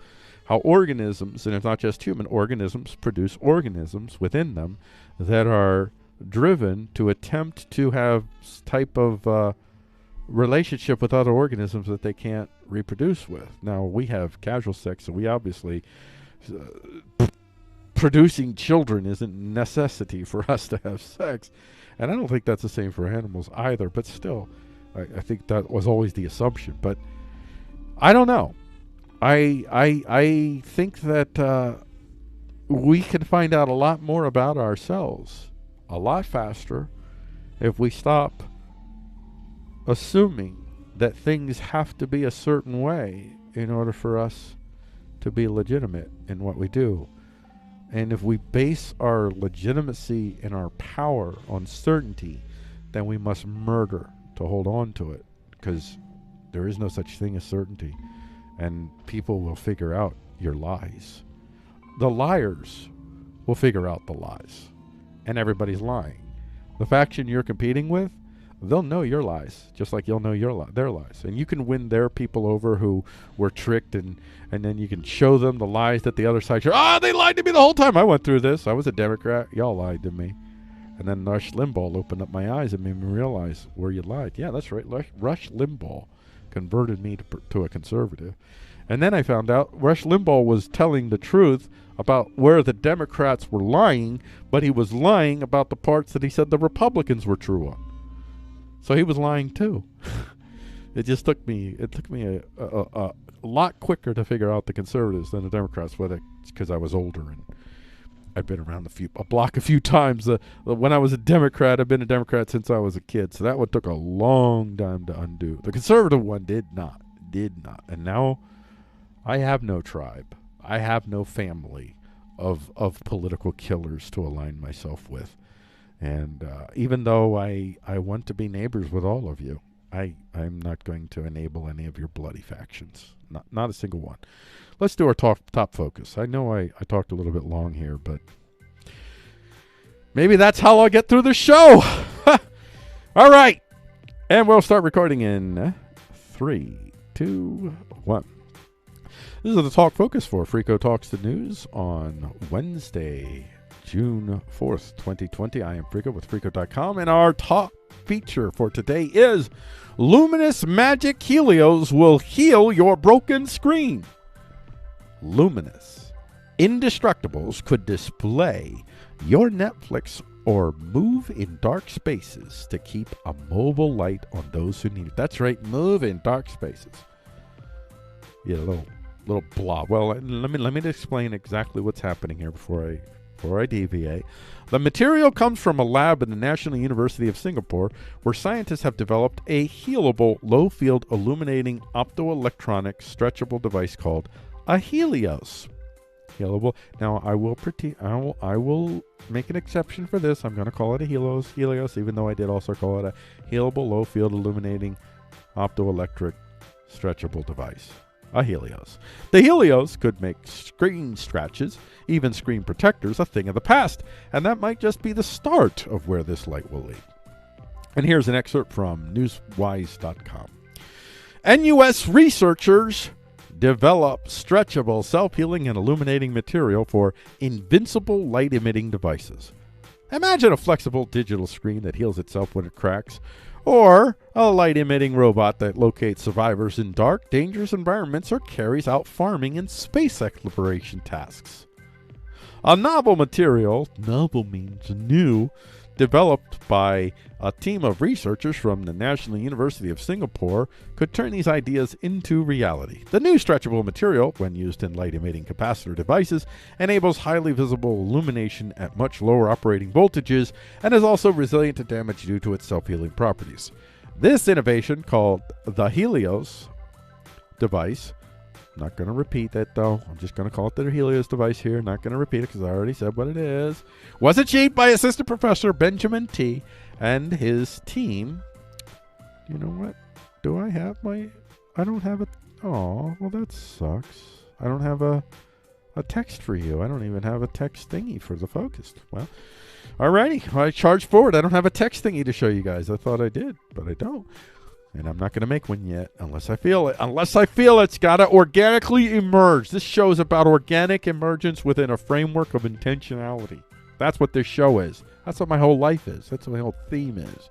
organisms, and it's not just human organisms, produce organisms within them that are driven to attempt to have type of relationship with other organisms that they can't reproduce with. Now, we have casual sex, so we obviously producing children isn't necessity for us to have sex, and I don't think that's the same for animals either. But still, I think that was always the assumption. But I don't know. I think that we can find out a lot more about ourselves a lot faster if we stop assuming that things have to be a certain way in order for us to be legitimate in what we do. And if we base our legitimacy and our power on certainty, then we must murder to hold on to it, because there is no such thing as certainty. And people will figure out your lies. The liars will figure out the lies. And everybody's lying. The faction you're competing with, they'll know your lies, just like you'll know their lies. And you can win their people over who were tricked, and then you can show them the lies that the other side showed. They lied to me the whole time. I went through this. I was a Democrat. Y'all lied to me. And then Rush Limbaugh opened up my eyes and made me realize where you lied. Yeah, that's right. Rush Limbaugh converted me to a conservative. And then I found out Rush Limbaugh was telling the truth about where the Democrats were lying, but he was lying about the parts that he said the Republicans were true on. So he was lying too. It took me a lot quicker to figure out the conservatives than the Democrats, whether it's because I was older and I've been around a block a few times. When I was a Democrat, I've been a Democrat since I was a kid, so that one took a long time to undo. The conservative one did not. And now I have no tribe. I have no family of political killers to align myself with. And even though I want to be neighbors with all of you, I'm not going to enable any of your bloody factions. Not a single one. Let's do our top focus. I know I talked a little bit long here, but maybe that's how I'll get through the show. All right. And we'll start recording in 3, 2, 1. This is the Talk Focus for Frico Talks the News on Wednesday, June 4th, 2020. I am Frico with Frico.com, and our top feature for today is Luminous Magic Helios will heal your broken screen. Luminous Indestructibles could display your Netflix or move in dark spaces to keep a mobile light on those who need it. That's right, move in dark spaces. Yeah, a little blob. Well, let me explain exactly what's happening here before I deviate. The material comes from a lab at the National University of Singapore, where scientists have developed a healable, low-field, illuminating optoelectronic stretchable device called a HELIOS. Healable. Now, I will make an exception for this. I'm going to call it a HELIOS, even though I did also call it a healable, low-field, illuminating optoelectric stretchable device. A HELIOS. The HELIOS could make screen scratches, even screen protectors, a thing of the past, and that might just be the start of where this light will lead. And here's an excerpt from newswise.com. NUS researchers develop stretchable, self-healing, and illuminating material for invincible light-emitting devices. Imagine a flexible digital screen that heals itself when it cracks, or a light-emitting robot that locates survivors in dark, dangerous environments or carries out farming and space exploration tasks. A novel material, novel means new, developed by a team of researchers from the National University of Singapore, could turn these ideas into reality. The new stretchable material, when used in light-emitting capacitor devices, enables highly visible illumination at much lower operating voltages and is also resilient to damage due to its self-healing properties. This innovation, called the HELIOS device, I'm not going to repeat that though. I'm just going to call it the HELIOS device here. Not going to repeat it because I already said what it is. Was achieved by Assistant Professor Benjamin T. and his team. You know what? Do I have my... I don't have a... Oh, well that sucks. I don't have a text for you. I don't even have a text thingy for the focused. Well, alrighty. I charged forward. I don't have a text thingy to show you guys. I thought I did, but I don't. And I'm not going to make one yet unless I feel it. Unless I feel it's got to organically emerge. This show is about organic emergence within a framework of intentionality. That's what this show is. That's what my whole life is. That's what my whole theme is.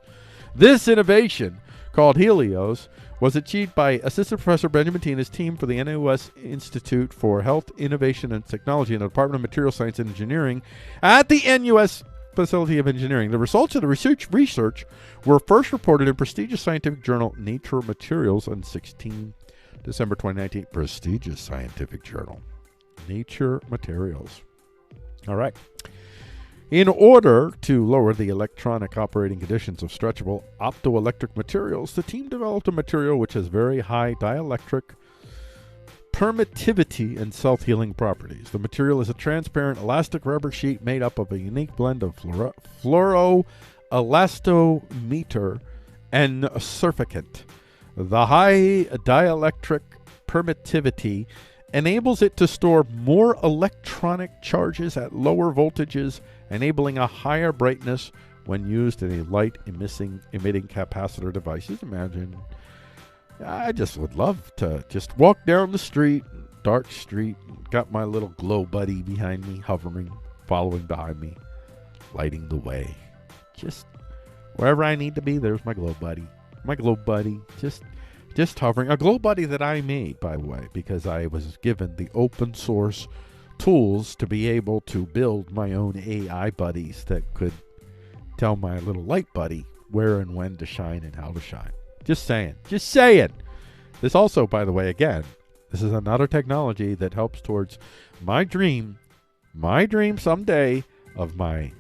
This innovation, called HELIOS, was achieved by Assistant Professor Benjamin T. and his team for the NUS Institute for Health, Innovation, and Technology in the Department of Material Science and Engineering at the NUS Facility of Engineering. The results of the research were first reported in prestigious scientific journal Nature Materials on 16 December 2019. Prestigious scientific journal Nature Materials. All right. In order to lower the electronic operating conditions of stretchable optoelectric materials, the team developed a material which has very high dielectric permittivity and self-healing properties. The material is a transparent elastic rubber sheet made up of a unique blend of fluoroelastometer and surfactant. The high dielectric permittivity enables it to store more electronic charges at lower voltages, enabling a higher brightness when used in a light emitting capacitor devices. Imagine, I just would love to just walk down the street, dark street, got my little glow buddy behind me, hovering, following behind me, lighting the way. Just wherever I need to be, there's my glow buddy. My glow buddy, just hovering. A glow buddy that I made, by the way, because I was given the open source tools to be able to build my own AI buddies that could tell my little light buddy where and when to shine and how to shine. Just saying. Just saying. This also, by the way, again, this is another technology that helps towards my dream someday of my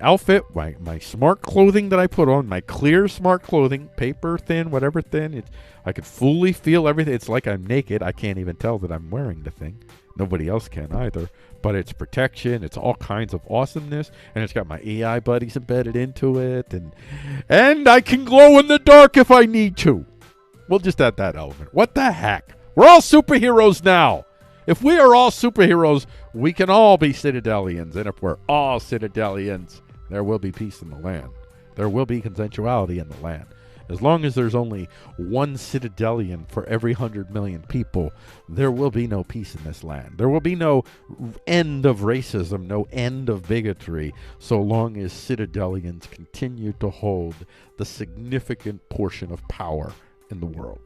outfit, my smart clothing that I put on, my clear smart clothing, paper thin, whatever thin. I could fully feel everything. It's like I'm naked. I can't even tell that I'm wearing the thing. Nobody else can either. But it's protection. It's all kinds of awesomeness. And it's got my AI buddies embedded into it. And I can glow in the dark if I need to. We'll just add that element. What the heck? We're all superheroes now. If we are all superheroes, we can all be Citadelians. And if we're all Citadelians, there will be peace in the land. There will be consensuality in the land. As long as there's only one Citadelian for every 100 million people, there will be no peace in this land. There will be no end of racism, no end of bigotry, so long as Citadelians continue to hold the significant portion of power in the world.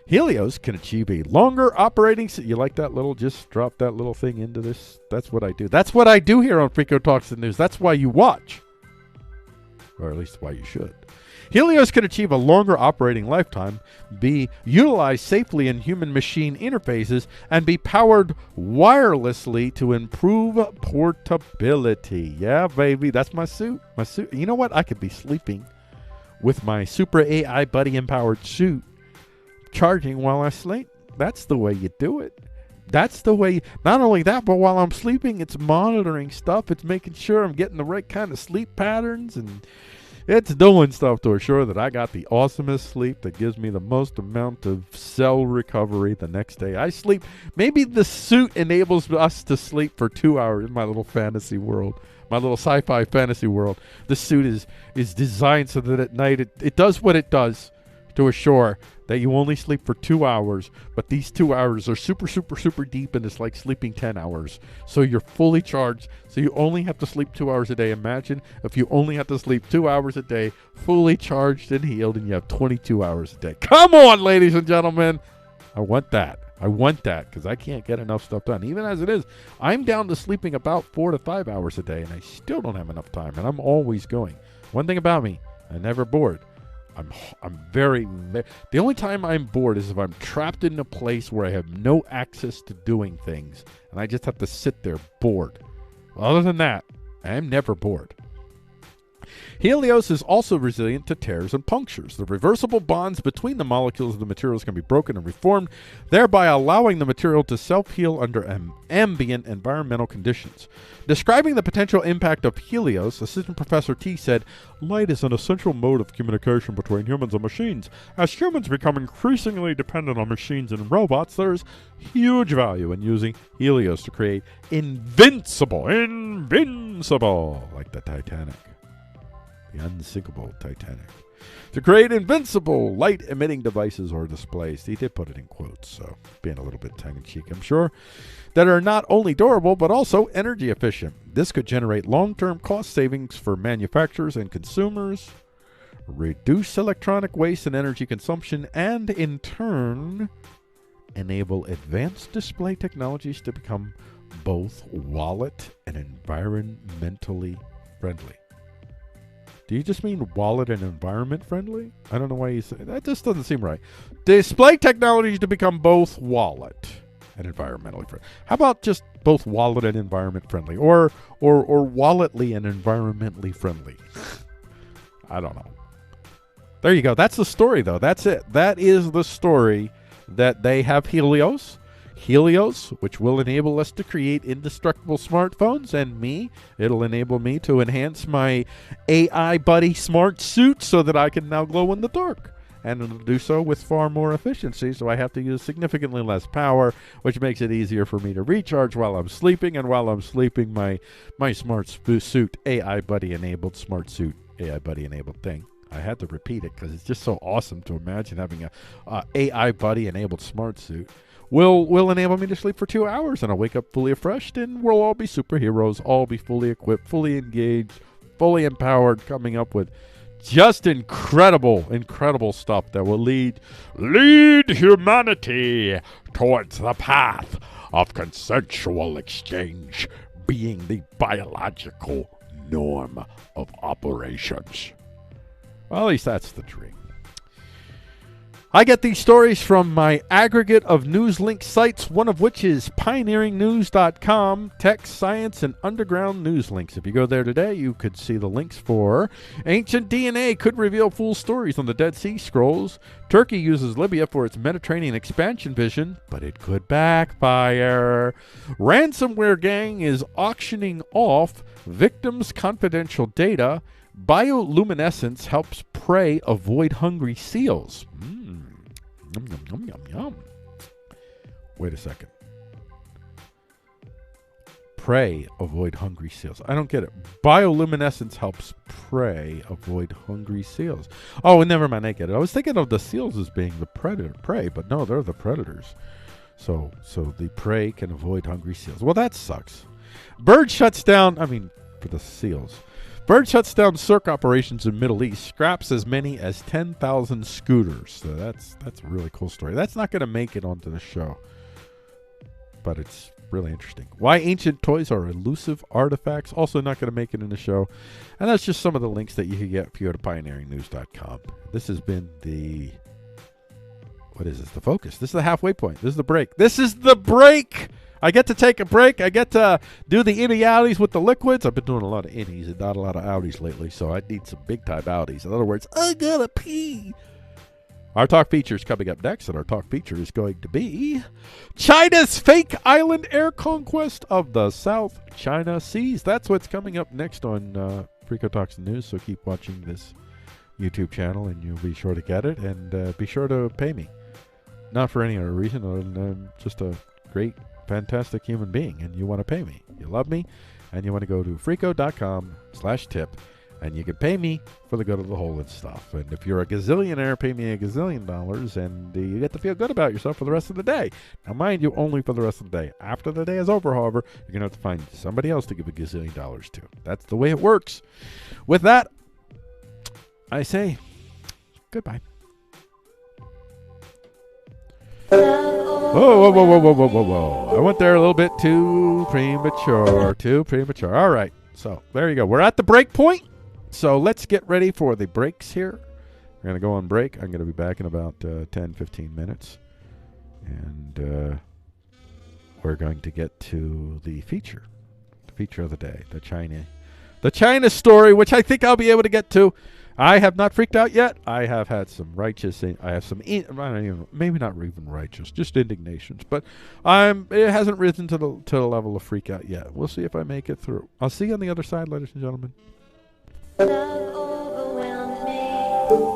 Helios can achieve a longer operating... You like that little... Just drop that little thing into this. That's what I do. That's what I do here on Freako Talks the News. That's why you watch. Or at least why you should. Helios can achieve a longer operating lifetime, be utilized safely in human-machine interfaces, and be powered wirelessly to improve portability. Yeah, baby. That's my suit. My suit. You know what? I could be sleeping with my super AI buddy-empowered suit, charging while I sleep. That's the way you do it. That's the way. Not only that, but while I'm sleeping, it's monitoring stuff. It's making sure I'm getting the right kind of sleep patterns, and it's doing stuff to assure that I got the awesomest sleep that gives me the most amount of cell recovery the next day I sleep. Maybe the suit enables us to sleep for 2 hours in my little fantasy world, my little sci-fi fantasy world. The suit is designed so that at night it does what it does to assure that you only sleep for 2 hours, but these 2 hours are super, super, super deep, and it's like sleeping 10 hours. So you're fully charged, so you only have to sleep 2 hours a day. Imagine if you only have to sleep 2 hours a day, fully charged and healed, and you have 22 hours a day. Come on, ladies and gentlemen. I want that. I want that because I can't get enough stuff done. Even as it is, I'm down to sleeping about 4 to 5 hours a day, and I still don't have enough time, and I'm always going. One thing about me, I'm never bored. I'm very... The only time I'm bored is if I'm trapped in a place where I have no access to doing things, and I just have to sit there bored. Other than that, I'm never bored. Helios is also resilient to tears and punctures. The reversible bonds between the molecules of the materials can be broken and reformed, thereby allowing the material to self-heal under ambient environmental conditions. Describing the potential impact of Helios, Assistant Professor T said, "Light is an essential mode of communication between humans and machines. As humans become increasingly dependent on machines and robots, there is huge value in using Helios to create invincible, like the Titanic. The unsinkable Titanic. To create invincible light-emitting devices or displays." He did put it in quotes, so being a little bit tongue-in-cheek, I'm sure. "That are not only durable, but also energy efficient. This could generate long-term cost savings for manufacturers and consumers, reduce electronic waste and energy consumption, and in turn, enable advanced display technologies to become both wallet and environmentally friendly." Do you just mean wallet and environment friendly? I don't know why you say that. Just doesn't seem right. Display technologies to become both wallet and environmentally friendly. How about just both wallet and environment friendly, or walletly and environmentally friendly? I don't know. There you go. That's the story, though. That's it. That is the story, that they have HELIOS. HELIOS, which will enable us to create indestructible smartphones, and it'll enable me to enhance my AI buddy smart suit so that I can now glow in the dark. And it'll do so with far more efficiency, so I have to use significantly less power, which makes it easier for me to recharge while I'm sleeping. And while I'm sleeping, my smart suit, AI buddy-enabled smart suit, AI buddy-enabled thing. I had to repeat it because it's just so awesome to imagine having a AI buddy-enabled smart suit. Will enable me to sleep for 2 hours, and I'll wake up fully refreshed, and we'll all be superheroes, all be fully equipped, fully engaged, fully empowered, coming up with just incredible stuff that will lead humanity towards the path of consensual exchange being the biological norm of operations. Well, at least that's the dream. I get these stories from my aggregate of news link sites, one of which is pioneeringnews.com, tech, science, and underground news links. If you go there today, you could see the links for ancient DNA could reveal full stories on the Dead Sea Scrolls. Turkey uses Libya for its Mediterranean expansion vision, but it could backfire. Ransomware gang is auctioning off victims' confidential data. Bioluminescence helps prey avoid hungry seals. Yum, yum, yum, yum, yum. Wait a second. Prey avoid hungry seals. I don't get it. Bioluminescence helps prey avoid hungry seals. Oh, never mind. I get it. I was thinking of the seals as being the prey, but no, they're the predators. So the prey can avoid hungry seals. Well, that sucks. Bird shuts down. For the seals. Bird shuts down circ operations in Middle East, scraps as many as 10,000 scooters. So that's a really cool story. That's not going to make it onto the show, but it's really interesting. Why ancient toys are elusive artifacts, also not going to make it in the show. And that's just some of the links that you can get if you go to pioneeringnews.com. This has been the... What is this? The focus. This is the halfway point. This is the break. This is the break! I get to take a break. I get to do the innie-outies with the liquids. I've been doing a lot of innies and not a lot of outies lately, so I need some big-time outies. In other words, I gotta pee. Our talk feature is coming up next, and our talk feature is going to be China's fake island air conquest of the South China Seas. That's what's coming up next on Freako Talks News, so keep watching this YouTube channel, and you'll be sure to get it, and be sure to pay me. Not for any other reason other than I'm just a great, fantastic human being, and you want to pay me. You love me, and you want to go to freako.com/tip, and you can pay me for the good of the whole and stuff. And if you're a gazillionaire, pay me $1 gazillion, and you get to feel good about yourself for the rest of the day. Now, mind you, only for the rest of the day. After the day is over, however, you're going to have to find somebody else to give $1 gazillion to. That's the way it works. With that, I say goodbye. Whoa. I went there a little bit too premature. All right. So there you go. We're at the break point. So let's get ready for the breaks here. We're going to go on break. I'm going to be back in about 10-15 minutes. And we're going to get to the feature of the day, the China story, which I think I'll be able to get to. I have not freaked out yet. I have had some maybe not even righteous, just indignations. But it hasn't risen to the level of freak out yet. We'll see if I make it through. I'll see you on the other side, ladies and gentlemen. Love overwhelmed me. Love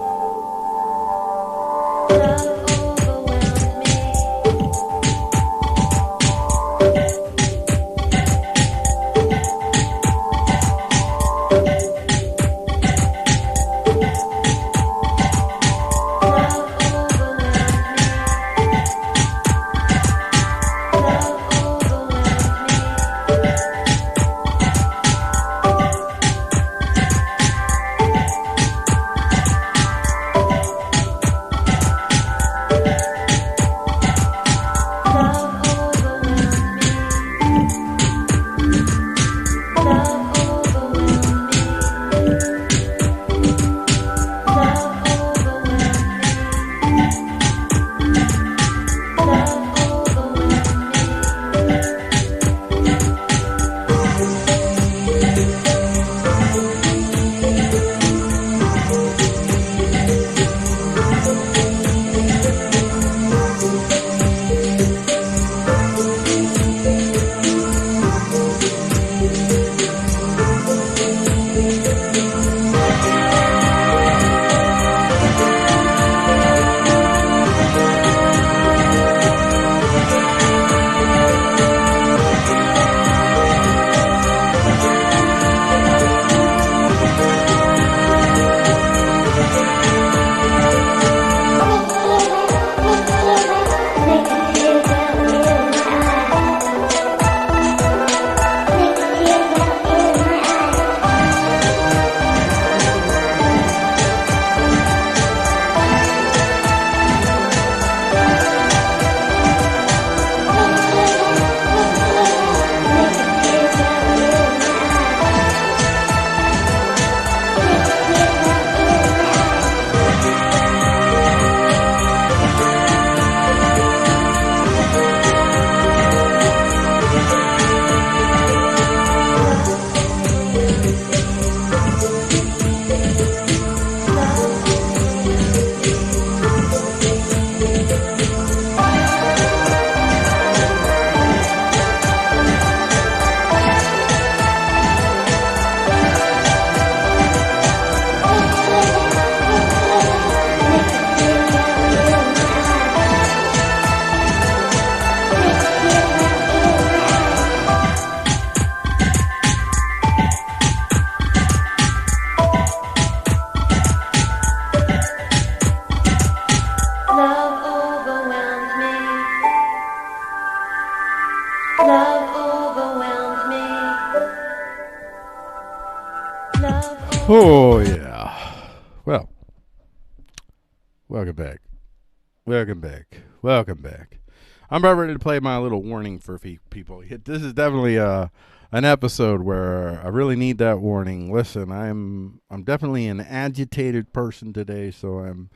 Oh, yeah. Well, welcome back. Welcome back. Welcome back. I'm about ready to play my little warning for people. This is definitely an episode where I really need that warning. Listen, I'm definitely an agitated person today, so I'm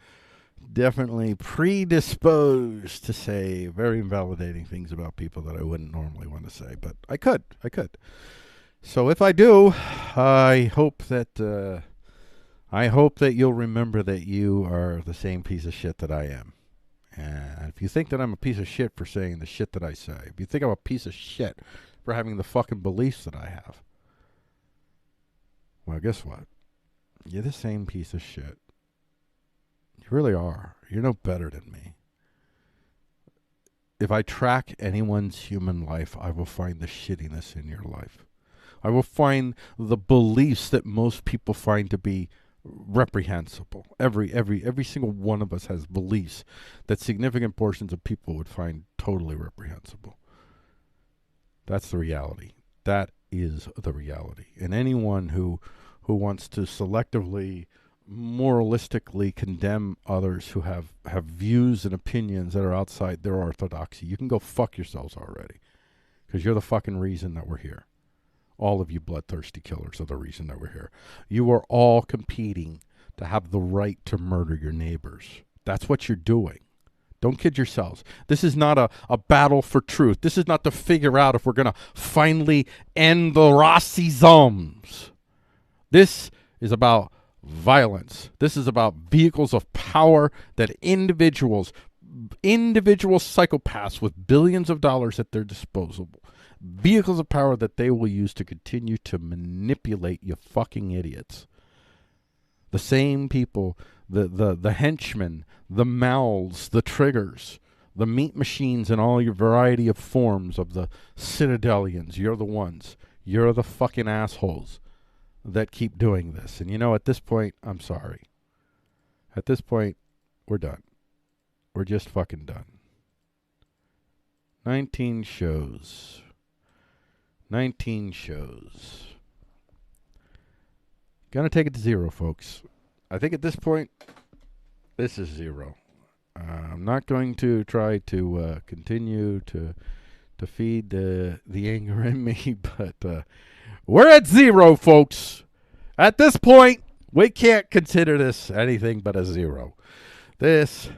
definitely predisposed to say very invalidating things about people that I wouldn't normally want to say, but I could. So if I do, I hope that you'll remember that you are the same piece of shit that I am. And if you think that I'm a piece of shit for saying the shit that I say, if you think I'm a piece of shit for having the fucking beliefs that I have, well, guess what? You're the same piece of shit. You really are. You're no better than me. If I track anyone's human life, I will find the shittiness in your life. I will find the beliefs that most people find to be reprehensible. Every single one of us has beliefs that significant portions of people would find totally reprehensible. That's the reality. That is the reality. And anyone who wants to selectively, moralistically condemn others who have views and opinions that are outside their orthodoxy, you can go fuck yourselves already. Because you're the fucking reason that we're here. All of you bloodthirsty killers are the reason that we're here. You are all competing to have the right to murder your neighbors. That's what you're doing. Don't kid yourselves. This is not a battle for truth. This is not to figure out if we're going to finally end the racisms. This is about violence. This is about vehicles of power that individual psychopaths with billions of dollars at their disposal, vehicles of power that they will use to continue to manipulate you fucking idiots. The same people, the henchmen, the mouths, the triggers, the meat machines in all your variety of forms of the Citadelians. You're the ones. You're the fucking assholes that keep doing this. And you know, at this point, I'm sorry. At this point, we're done. We're just fucking done. 19 shows. 19 shows. Gonna take it to 0, folks. I think at this point, this is 0. I'm not going to try to continue to feed the anger in me, but we're at 0, folks. At this point, we can't consider this anything but a 0. This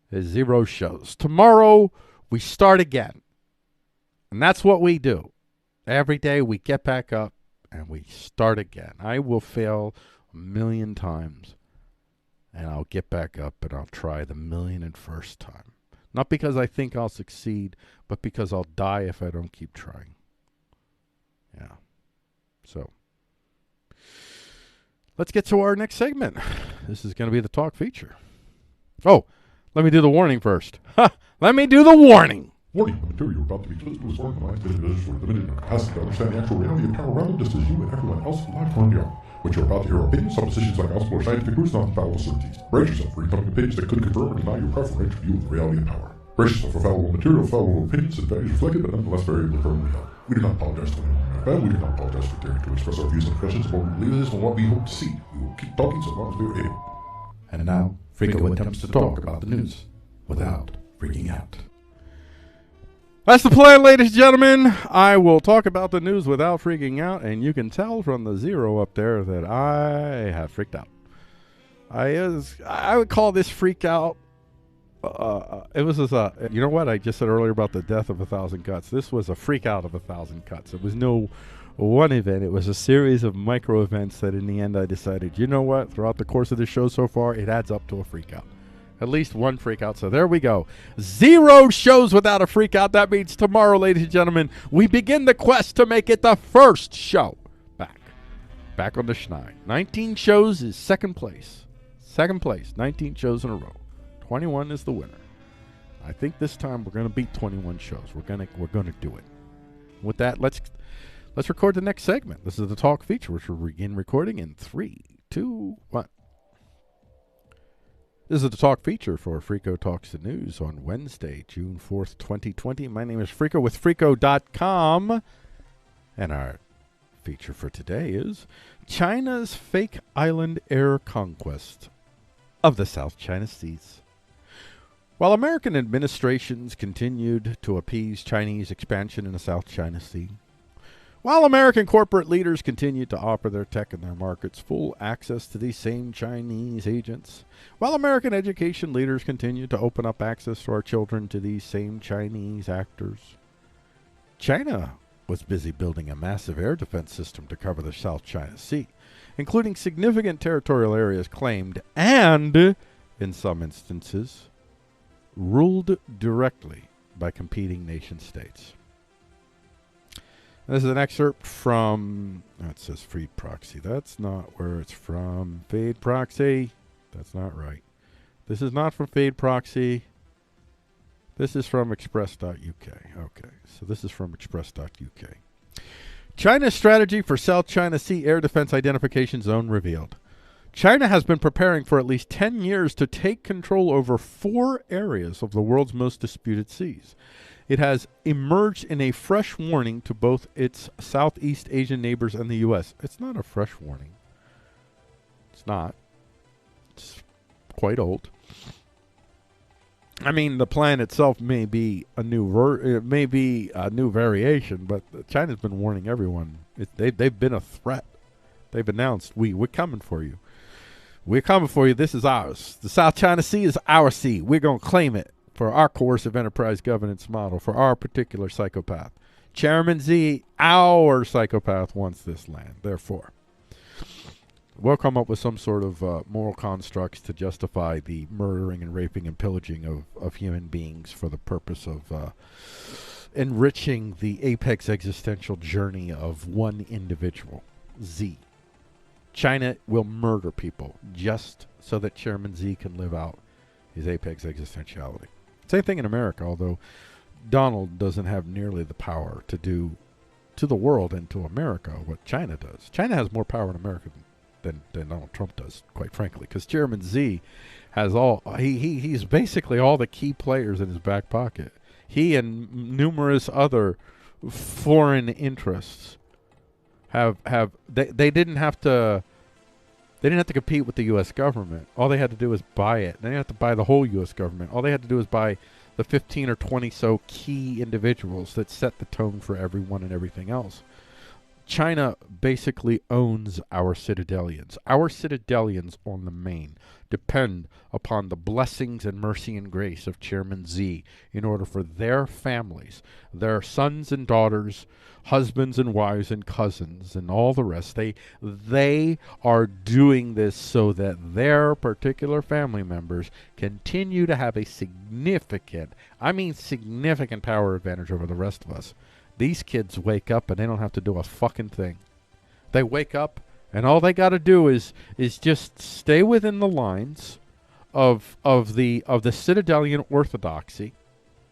is 0 shows. Tomorrow, we start again. And that's what we do. Every day we get back up and we start again. I will fail 1,000,000 times and I'll get back up and I'll try the 1,000,001st time. Not because I think I'll succeed, but because I'll die if I don't keep trying. Yeah. So, let's get to our next segment. This is going to be the talk feature. Oh, let me do the warning first. Let me do the warning. Warning, the material you're about to be exposed to is foreign to minds of individuals who are limited in their capacity to understand the actual reality of power around them, just as you and everyone else alive currently are. What you're about to hear are opinions, suppositions like gospel or scientific truths, not infallible certainties. Brace yourself for incoming opinions that could confirm or deny your preferential view of the reality of power. Brace yourself for fallible material, fallible opinions, and values reflected, but nonetheless variably firmly held. We do not apologize to anyone who bad. We do not apologize for daring to express our views and impressions of what we believe is and what we hope to see. We will keep talking so long as we are able. And now, Frico attempts to talk about the news without freaking out. That's the plan, ladies and gentlemen. I will talk about the news without freaking out, and you can tell from the 0 up there that I have freaked out. I would call this freak out. It was you know what I just said earlier about the death of 1,000 cuts. This was a freak out of 1,000 cuts. It was no one event. It was a series of micro events that in the end I decided, you know what, throughout the course of the show so far, it adds up to a freak out. At least one freak out. So there we go. 0 shows without a freak out. That means tomorrow, ladies and gentlemen, we begin the quest to make it the first show back on the Schneid. 19 shows is second place. Second place. 19 shows in a row. 21 is the winner. I think this time we're going to beat 21 shows. We're going to do it. With that, let's record the next segment. This is the talk feature, which we'll begin recording in 3, 2, 1. This is the talk feature for Frico Talks the News on Wednesday, June 4th, 2020. My name is Frico with Frico.com. And our feature for today is China's fake island air conquest of the South China Seas. While American administrations continued to appease Chinese expansion in the South China Sea, while American corporate leaders continued to offer their tech and their markets full access to these same Chinese agents, while American education leaders continued to open up access to our children to these same Chinese actors, China was busy building a massive air defense system to cover the South China Sea, including significant territorial areas claimed and, in some instances, ruled directly by competing nation states. This is an excerpt from, it says Feed Proxy. That's not where it's from. Feed Proxy. That's not right. This is not from Feed Proxy. This is from Express.uk. Okay, so this is from Express.uk. China's strategy for South China Sea air defense identification zone revealed. China has been preparing for at least 10 years to take control over 4 areas of the world's most disputed seas. It has emerged in a fresh warning to both its Southeast Asian neighbors and the U.S. It's not a fresh warning. It's not. It's quite old. I mean, the plan itself may be a new variation, but China's been warning everyone. They've been a threat. They've announced, we're coming for you. We're coming for you. This is ours. The South China Sea is our sea. We're going to claim it for our coercive enterprise governance model, for our particular psychopath. Chairman Z, our psychopath, wants this land. Therefore, we'll come up with some sort of moral constructs to justify the murdering and raping and pillaging of human beings for the purpose of enriching the apex existential journey of one individual, Z. China will murder people just so that Chairman Z can live out his apex existentiality. Same thing in America, although Donald doesn't have nearly the power to do to the world and to America what China does. China has more power in America than Donald Trump does, quite frankly, because Chairman Z has he's basically all the key players in his back pocket. He and numerous other foreign interests they didn't have to compete with the U.S. government. All they had to do was buy it. They didn't have to buy the whole U.S. government. All they had to do was buy the 15 or 20 so key individuals that set the tone for everyone and everything else. China basically owns our citadelians. Our citadelians on the main depend upon the blessings and mercy and grace of Chairman Z in order for their families, their sons and daughters, husbands and wives and cousins and all the rest. They are doing this so that their particular family members continue to have a significant power advantage over the rest of us. These kids wake up and they don't have to do a fucking thing. They wake up and all they got to do is just stay within the lines of the citadelian orthodoxy.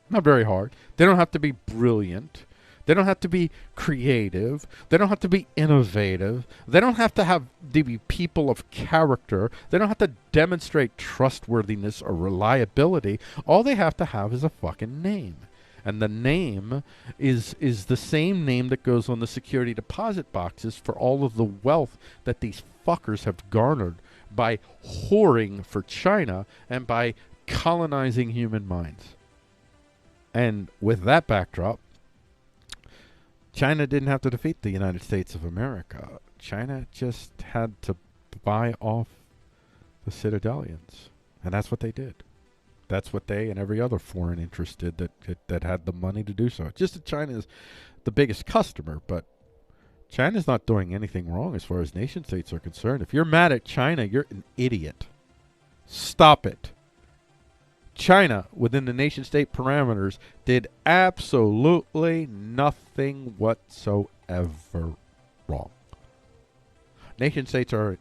Not very hard. They don't have to be brilliant. They don't have to be creative. They don't have to be innovative. They don't have to be people of character. They don't have to demonstrate trustworthiness or reliability. All they have to have is a fucking name. And the name is the same name that goes on the security deposit boxes for all of the wealth that these fuckers have garnered by whoring for China and by colonizing human minds. And with that backdrop, China didn't have to defeat the United States of America. China just had to buy off the citadelians. And that's what they did. That's what they and every other foreign interest did that had the money to do so. It's just that China is the biggest customer, but China's not doing anything wrong as far as nation states are concerned. If you're mad at China, you're an idiot. Stop it. China, within the nation state parameters, did absolutely nothing whatsoever wrong. Nation states are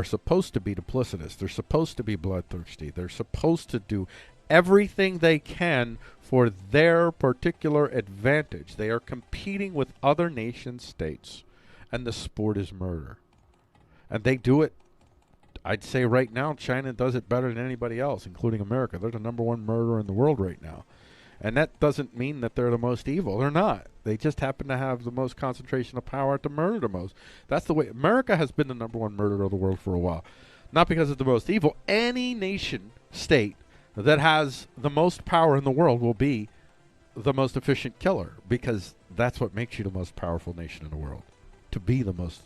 supposed to be duplicitous. They're supposed to be bloodthirsty. They're supposed to do everything they can for their particular advantage. They are competing with other nation states, and the sport is murder. And they do it, I'd say right now, China does it better than anybody else, including America. They're the #1 murderer in the world right now. And that doesn't mean that they're the most evil. They're not. They just happen to have the most concentration of power to murder the most. That's the way. America has been the number one murderer of the world for a while. Not because it's the most evil. Any nation, state, that has the most power in the world will be the most efficient killer, because that's what makes you the most powerful nation in the world. To be the most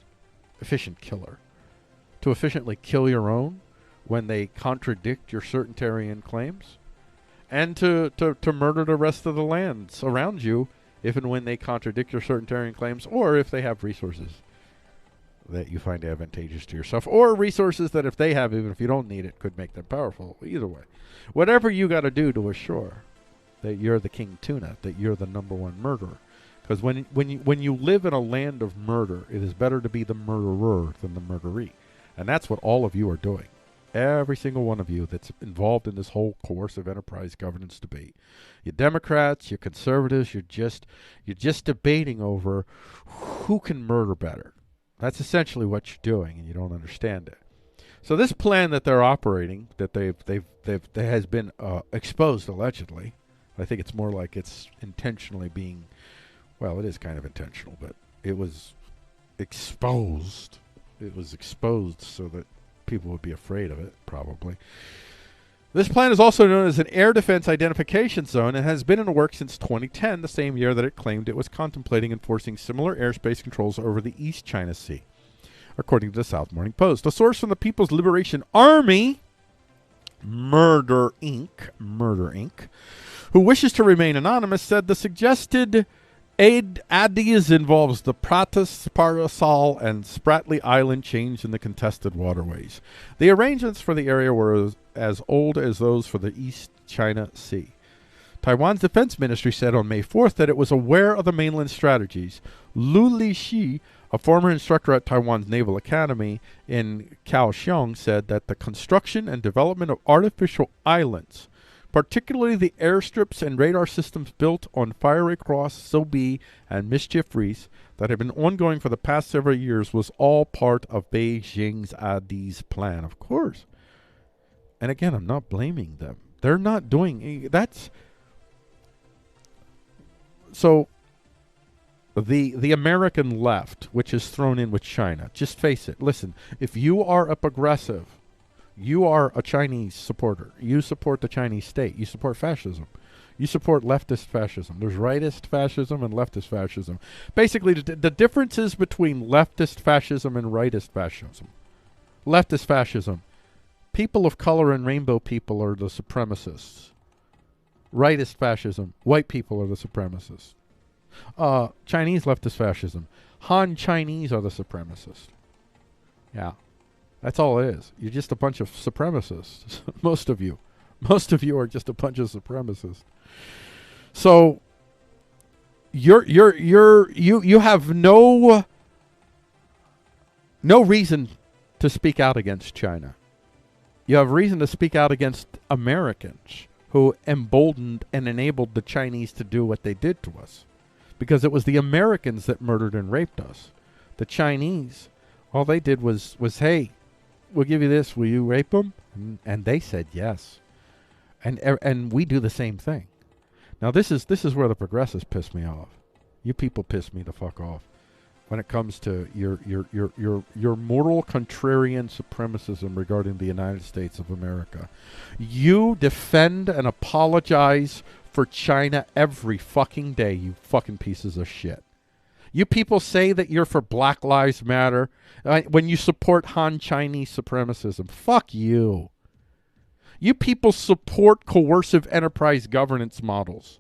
efficient killer. To efficiently kill your own when they contradict your certitarian claims. And to murder the rest of the lands around you if and when they contradict your certitarian claims, or if they have resources that you find advantageous to yourself, or resources that if they have, even if you don't need it, could make them powerful. Either way. Whatever you got to do to assure that you're the king tuna, that you're the number one murderer. Because when you live in a land of murder, it is better to be the murderer than the murderee. And that's what all of you are doing. Every single one of you that's involved in this whole coercive enterprise governance debate. You Democrats, you conservatives, you're just debating over who can murder better. That's essentially what you're doing, and you don't understand it. So this plan that they're operating, that that has been exposed allegedly. I think it's more like it's intentionally being, well, it is kind of intentional, but it was exposed. It was exposed so that people would be afraid of it, probably. This plan is also known as an air defense identification zone and has been in the works since 2010, the same year that it claimed it was contemplating enforcing similar airspace controls over the East China Sea, according to the South Morning Post. A source from the People's Liberation Army, Murder Inc., who wishes to remain anonymous, said the suggested ADIS involves the Pratas, Parasol, and Spratly Island chains in the contested waterways. The arrangements for the area were as old as those for the East China Sea. Taiwan's defense ministry said on May 4th that it was aware of the mainland strategies. Lu Lixi, a former instructor at Taiwan's Naval Academy in Kaohsiung, said that the construction and development of artificial islands, particularly the airstrips and radar systems built on Fiery Cross, Sobi, and Mischief Reef that have been ongoing for the past several years, was all part of Beijing's ADIS plan, of course. And again, I'm not blaming them. They're not doing that's. So the American left, which is thrown in with China, just face it. Listen, if you are a progressive, you are a Chinese supporter. You support the Chinese state. You support fascism. You support leftist fascism. There's rightist fascism and leftist fascism. Basically, the differences between leftist fascism and rightist fascism. Leftist fascism. People of color and rainbow people are the supremacists. Rightist fascism. White people are the supremacists. Chinese leftist fascism. Han Chinese are the supremacists. Yeah. That's all it is. You're just a bunch of supremacists. Most of you. Most of you are just a bunch of supremacists. So you have no reason to speak out against China. You have reason to speak out against Americans who emboldened and enabled the Chinese to do what they did to us. Because it was the Americans that murdered and raped us. The Chinese, all they did was hey, we'll give you this. Will you rape them? And they said yes. And we do the same thing. Now this is where the progressives piss me off. You people piss me the fuck off when it comes to your moral contrarian supremacism regarding the United States of America. You defend and apologize for China every fucking day, you fucking pieces of shit. You people say that you're for Black Lives Matter when you support Han Chinese supremacism. Fuck you. You people support coercive enterprise governance models.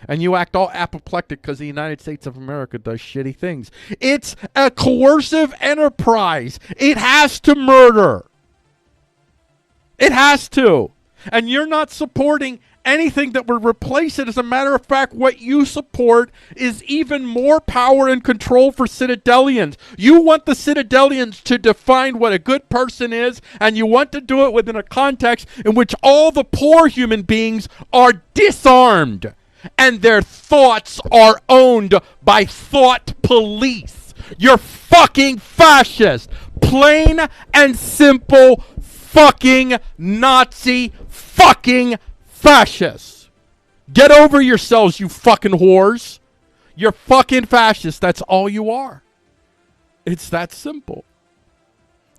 And you act all apoplectic because the United States of America does shitty things. It's a coercive enterprise. It has to murder. It has to. And you're not supporting anything that would replace it. As a matter of fact, what you support is even more power and control for Citadelians. You want the Citadelians to define what a good person is, and you want to do it within a context in which all the poor human beings are disarmed and their thoughts are owned by thought police. You're fucking fascist. Plain and simple fucking Nazi fucking fascists. Get over yourselves, you fucking whores. You're fucking fascists. That's all you are. It's that simple.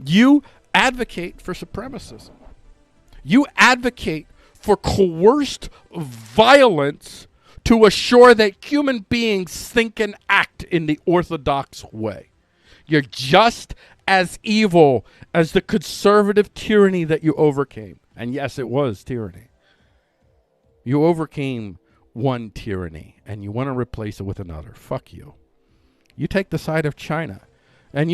You advocate for supremacism. You advocate for coerced violence to assure that human beings think and act in the orthodox way. You're just as evil as the conservative tyranny that you overcame. And yes, it was tyranny. You overcame one tyranny and you want to replace it with another. Fuck you. You take the side of China. And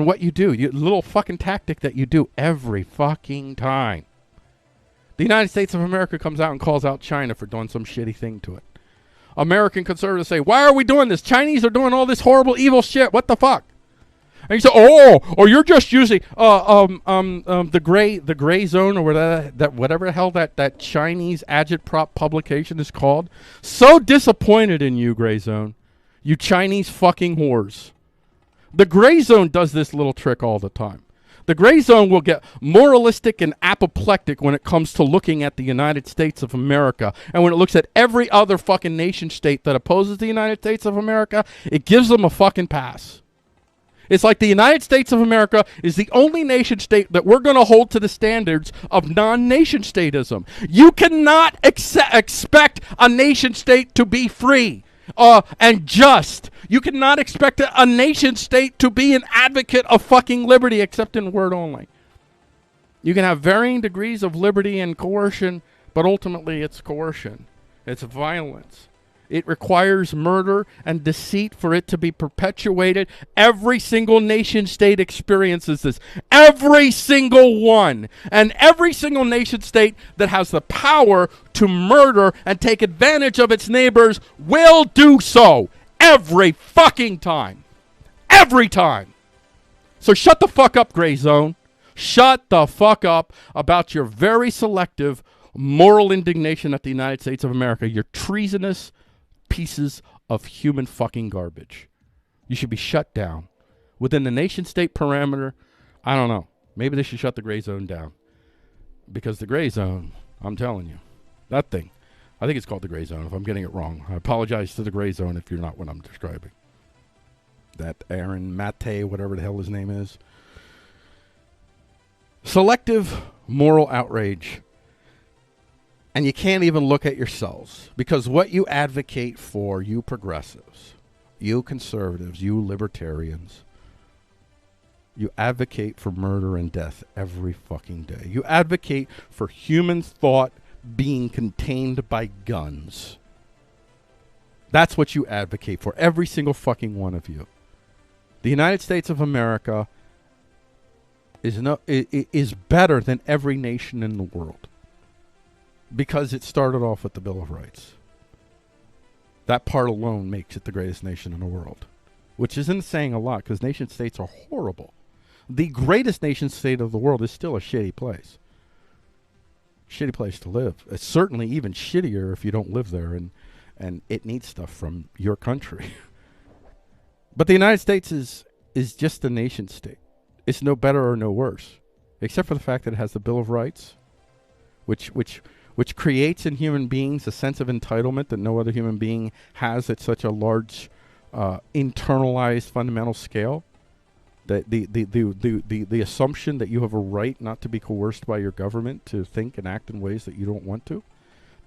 what you do, you little fucking tactic that you do every fucking time. The United States of America comes out and calls out China for doing some shitty thing to it. American conservatives say, why are we doing this? Chinese are doing all this horrible, evil shit. What the fuck? And you say, or you're just using the gray zone or whatever the hell that Chinese agitprop publication is called. So disappointed in you, gray zone. You Chinese fucking whores. The gray zone does this little trick all the time. The gray zone will get moralistic and apoplectic when it comes to looking at the United States of America. And when it looks at every other fucking nation state that opposes the United States of America, it gives them a fucking pass. It's like the United States of America is the only nation state that we're going to hold to the standards of non-nation statism. You cannot expect a nation state to be free and just. You cannot expect a nation state to be an advocate of fucking liberty, except in word only. You can have varying degrees of liberty and coercion, but ultimately it's coercion. It's violence. It requires murder and deceit for it to be perpetuated. Every single nation state experiences this. Every single one. And every single nation state that has the power to murder and take advantage of its neighbors will do so. Every fucking time. Every time. So shut the fuck up, Gray Zone. Shut the fuck up about your very selective moral indignation at the United States of America. You're treasonous pieces of human fucking garbage. You should be shut down. Within the nation state parameter, I don't know. Maybe they should shut the gray zone down. Because the gray zone, I'm telling you, that thing, I think it's called the gray zone if I'm getting it wrong. I apologize to the gray zone if you're not what I'm describing. That Aaron Mate, whatever the hell his name is. Selective moral outrage. And you can't even look at yourselves, because what you advocate for, you progressives, you conservatives, you libertarians, you advocate for murder and death every fucking day. You advocate for human thought being contained by guns. That's what you advocate for, every single fucking one of you. The United States of America is better than every nation in the world. Because it started off with the Bill of Rights. That part alone makes it the greatest nation in the world. Which isn't saying a lot, because nation states are horrible. The greatest nation state of the world is still a shitty place. Shitty place to live. It's certainly even shittier if you don't live there and it needs stuff from your country. But the United States is just a nation state. It's no better or no worse. Except for the fact that it has the Bill of Rights, which creates in human beings a sense of entitlement that no other human being has at such a large, internalized fundamental scale. The assumption that you have a right not to be coerced by your government to think and act in ways that you don't want to.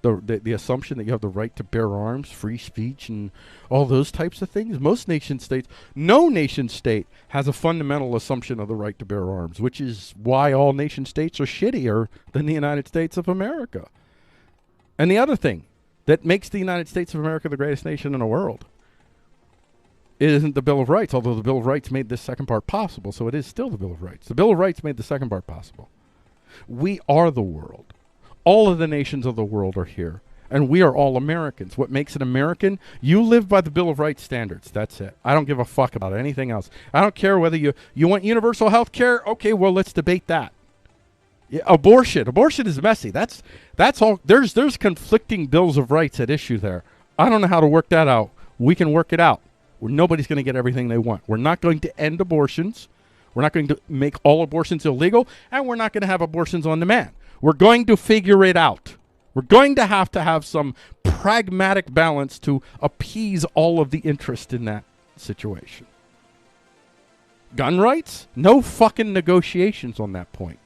The assumption that you have the right to bear arms, free speech, and all those types of things. Most nation states, no nation state has a fundamental assumption of the right to bear arms, which is why all nation states are shittier than the United States of America. And the other thing that makes the United States of America the greatest nation in the world, it isn't the Bill of Rights, although the Bill of Rights made this second part possible, so it is still the Bill of Rights. The Bill of Rights made the second part possible. We are the world. All of the nations of the world are here, and we are all Americans. What makes an American? You live by the Bill of Rights standards. That's it. I don't give a fuck about anything else. I don't care whether you want universal health care. Okay, well, let's debate that. Yeah, abortion is messy. That's all. There's conflicting bills of rights at issue there. I don't know how to work that out. We can work it out. Nobody's going to get everything they want. We're not going to end abortions. We're not going to make all abortions illegal, and we're not going to have abortions on demand. We're going to figure it out. We're going to have some pragmatic balance to appease all of the interest in that situation. Gun rights? No fucking negotiations on that point.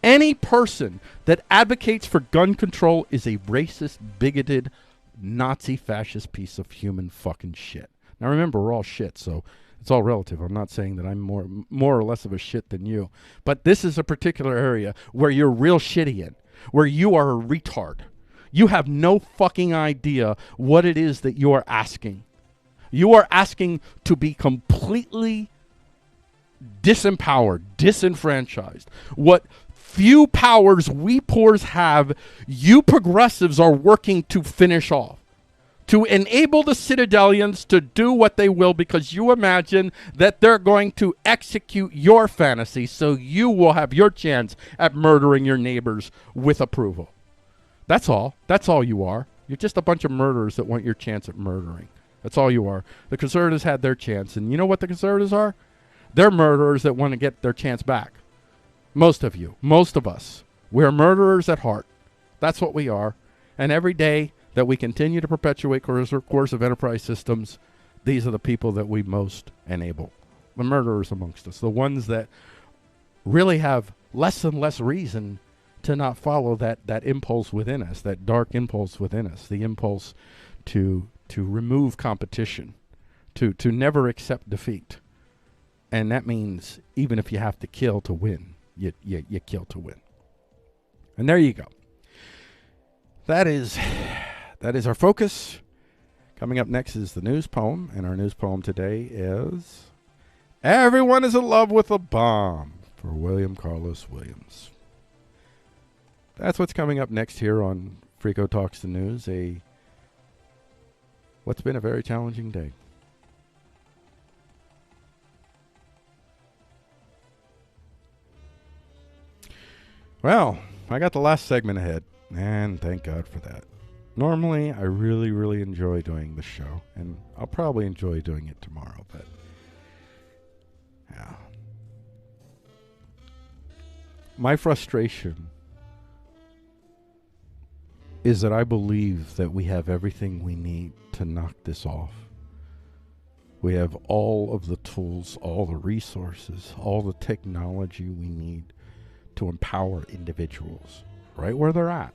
Any person that advocates for gun control is a racist, bigoted, Nazi fascist piece of human fucking shit. Now remember, we're all shit, so it's all relative. I'm not saying that I'm more or less of a shit than you. But this is a particular area where you're real shitty in, where you are a retard. You have no fucking idea what it is that you are asking. You are asking to be completely disempowered, disenfranchised. What few powers we poors have, you progressives are working to finish off. To enable the Citadelians to do what they will because you imagine that they're going to execute your fantasy so you will have your chance at murdering your neighbors with approval. That's all. That's all you are. You're just a bunch of murderers that want your chance at murdering. That's all you are. The conservatives had their chance. And you know what the conservatives are? They're murderers that want to get their chance back. Most of you. Most of us. We're murderers at heart. That's what we are. And every day that we continue to perpetuate coercive enterprise systems, these are the people that we most enable. The murderers amongst us. The ones that really have less and less reason to not follow that impulse within us, that dark impulse within us, the impulse to remove competition, to never accept defeat. And that means even if you have to kill to win, you kill to win. And there you go. That is our focus. Coming up next is the news poem, and our news poem today is Everyone is in Love with a Bomb for William Carlos Williams. That's what's coming up next here on Frico Talks the News, what's been a very challenging day. Well, I got the last segment ahead, and thank God for that. Normally, I really, really enjoy doing the show, and I'll probably enjoy doing it tomorrow, but yeah. My frustration is that I believe that we have everything we need to knock this off. We have all of the tools, all the resources, all the technology we need to empower individuals right where they're at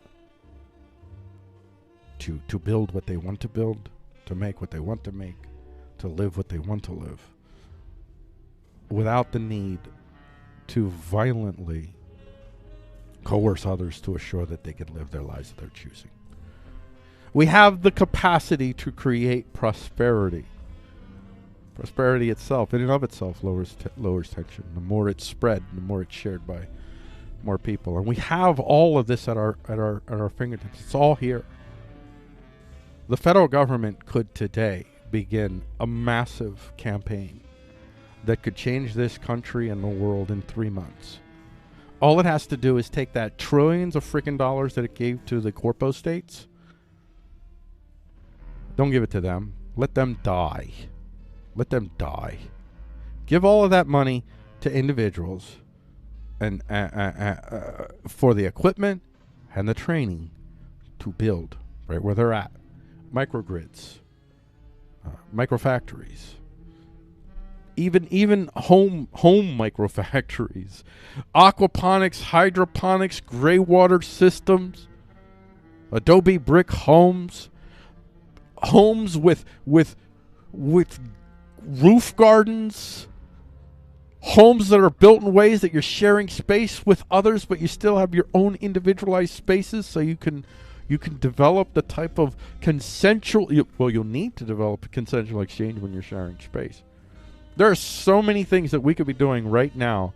to build what they want to build, to make what they want to make, to live what they want to live, without the need to violently coerce others to assure that they can live their lives of their choosing. We have the capacity to create prosperity. Prosperity itself, in and of itself, lowers tension. The more it's spread, the more it's shared by more people. And we have all of this at our fingertips. It's all here. The federal government could today begin a massive campaign that could change this country and the world in 3 months. All it has to do is take that trillions of freaking dollars that it gave to the corpo states. Don't give it to them. Let them die. Let them die. Give all of that money to individuals and for the equipment and the training to build right where they're at. Microgrids, microfactories, even home microfactories, aquaponics, hydroponics, gray water systems, adobe brick homes with roof gardens, homes that are built in ways that you're sharing space with others, but you still have your own individualized spaces, so you can develop the type of consensual. You'll need to develop a consensual exchange when you're sharing space. There are so many things that we could be doing right now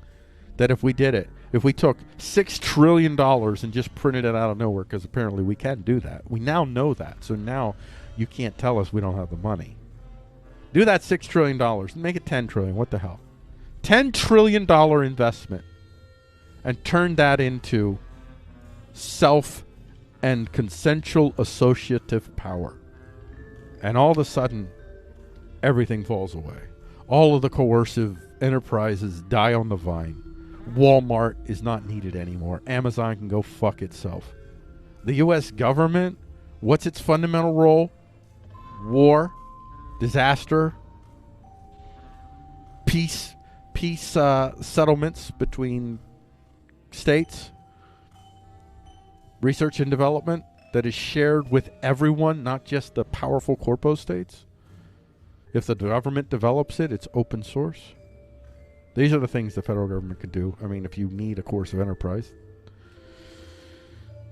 that if we did it, if we took $6 trillion and just printed it out of nowhere, because apparently we can do that. We now know that. So now you can't tell us we don't have the money. Do that $6 trillion and make it $10 trillion. What the hell? $10 trillion investment and turn that into self and consensual associative power. And all of a sudden, everything falls away. All of the coercive enterprises die on the vine. Walmart is not needed anymore. Amazon can go fuck itself. The U.S. government, what's its fundamental role? War, disaster, peace settlements between states, research and development that is shared with everyone, not just the powerful corpo states. If the government develops it, it's open source. These are the things the federal government could do. I mean, if you need a course of enterprise.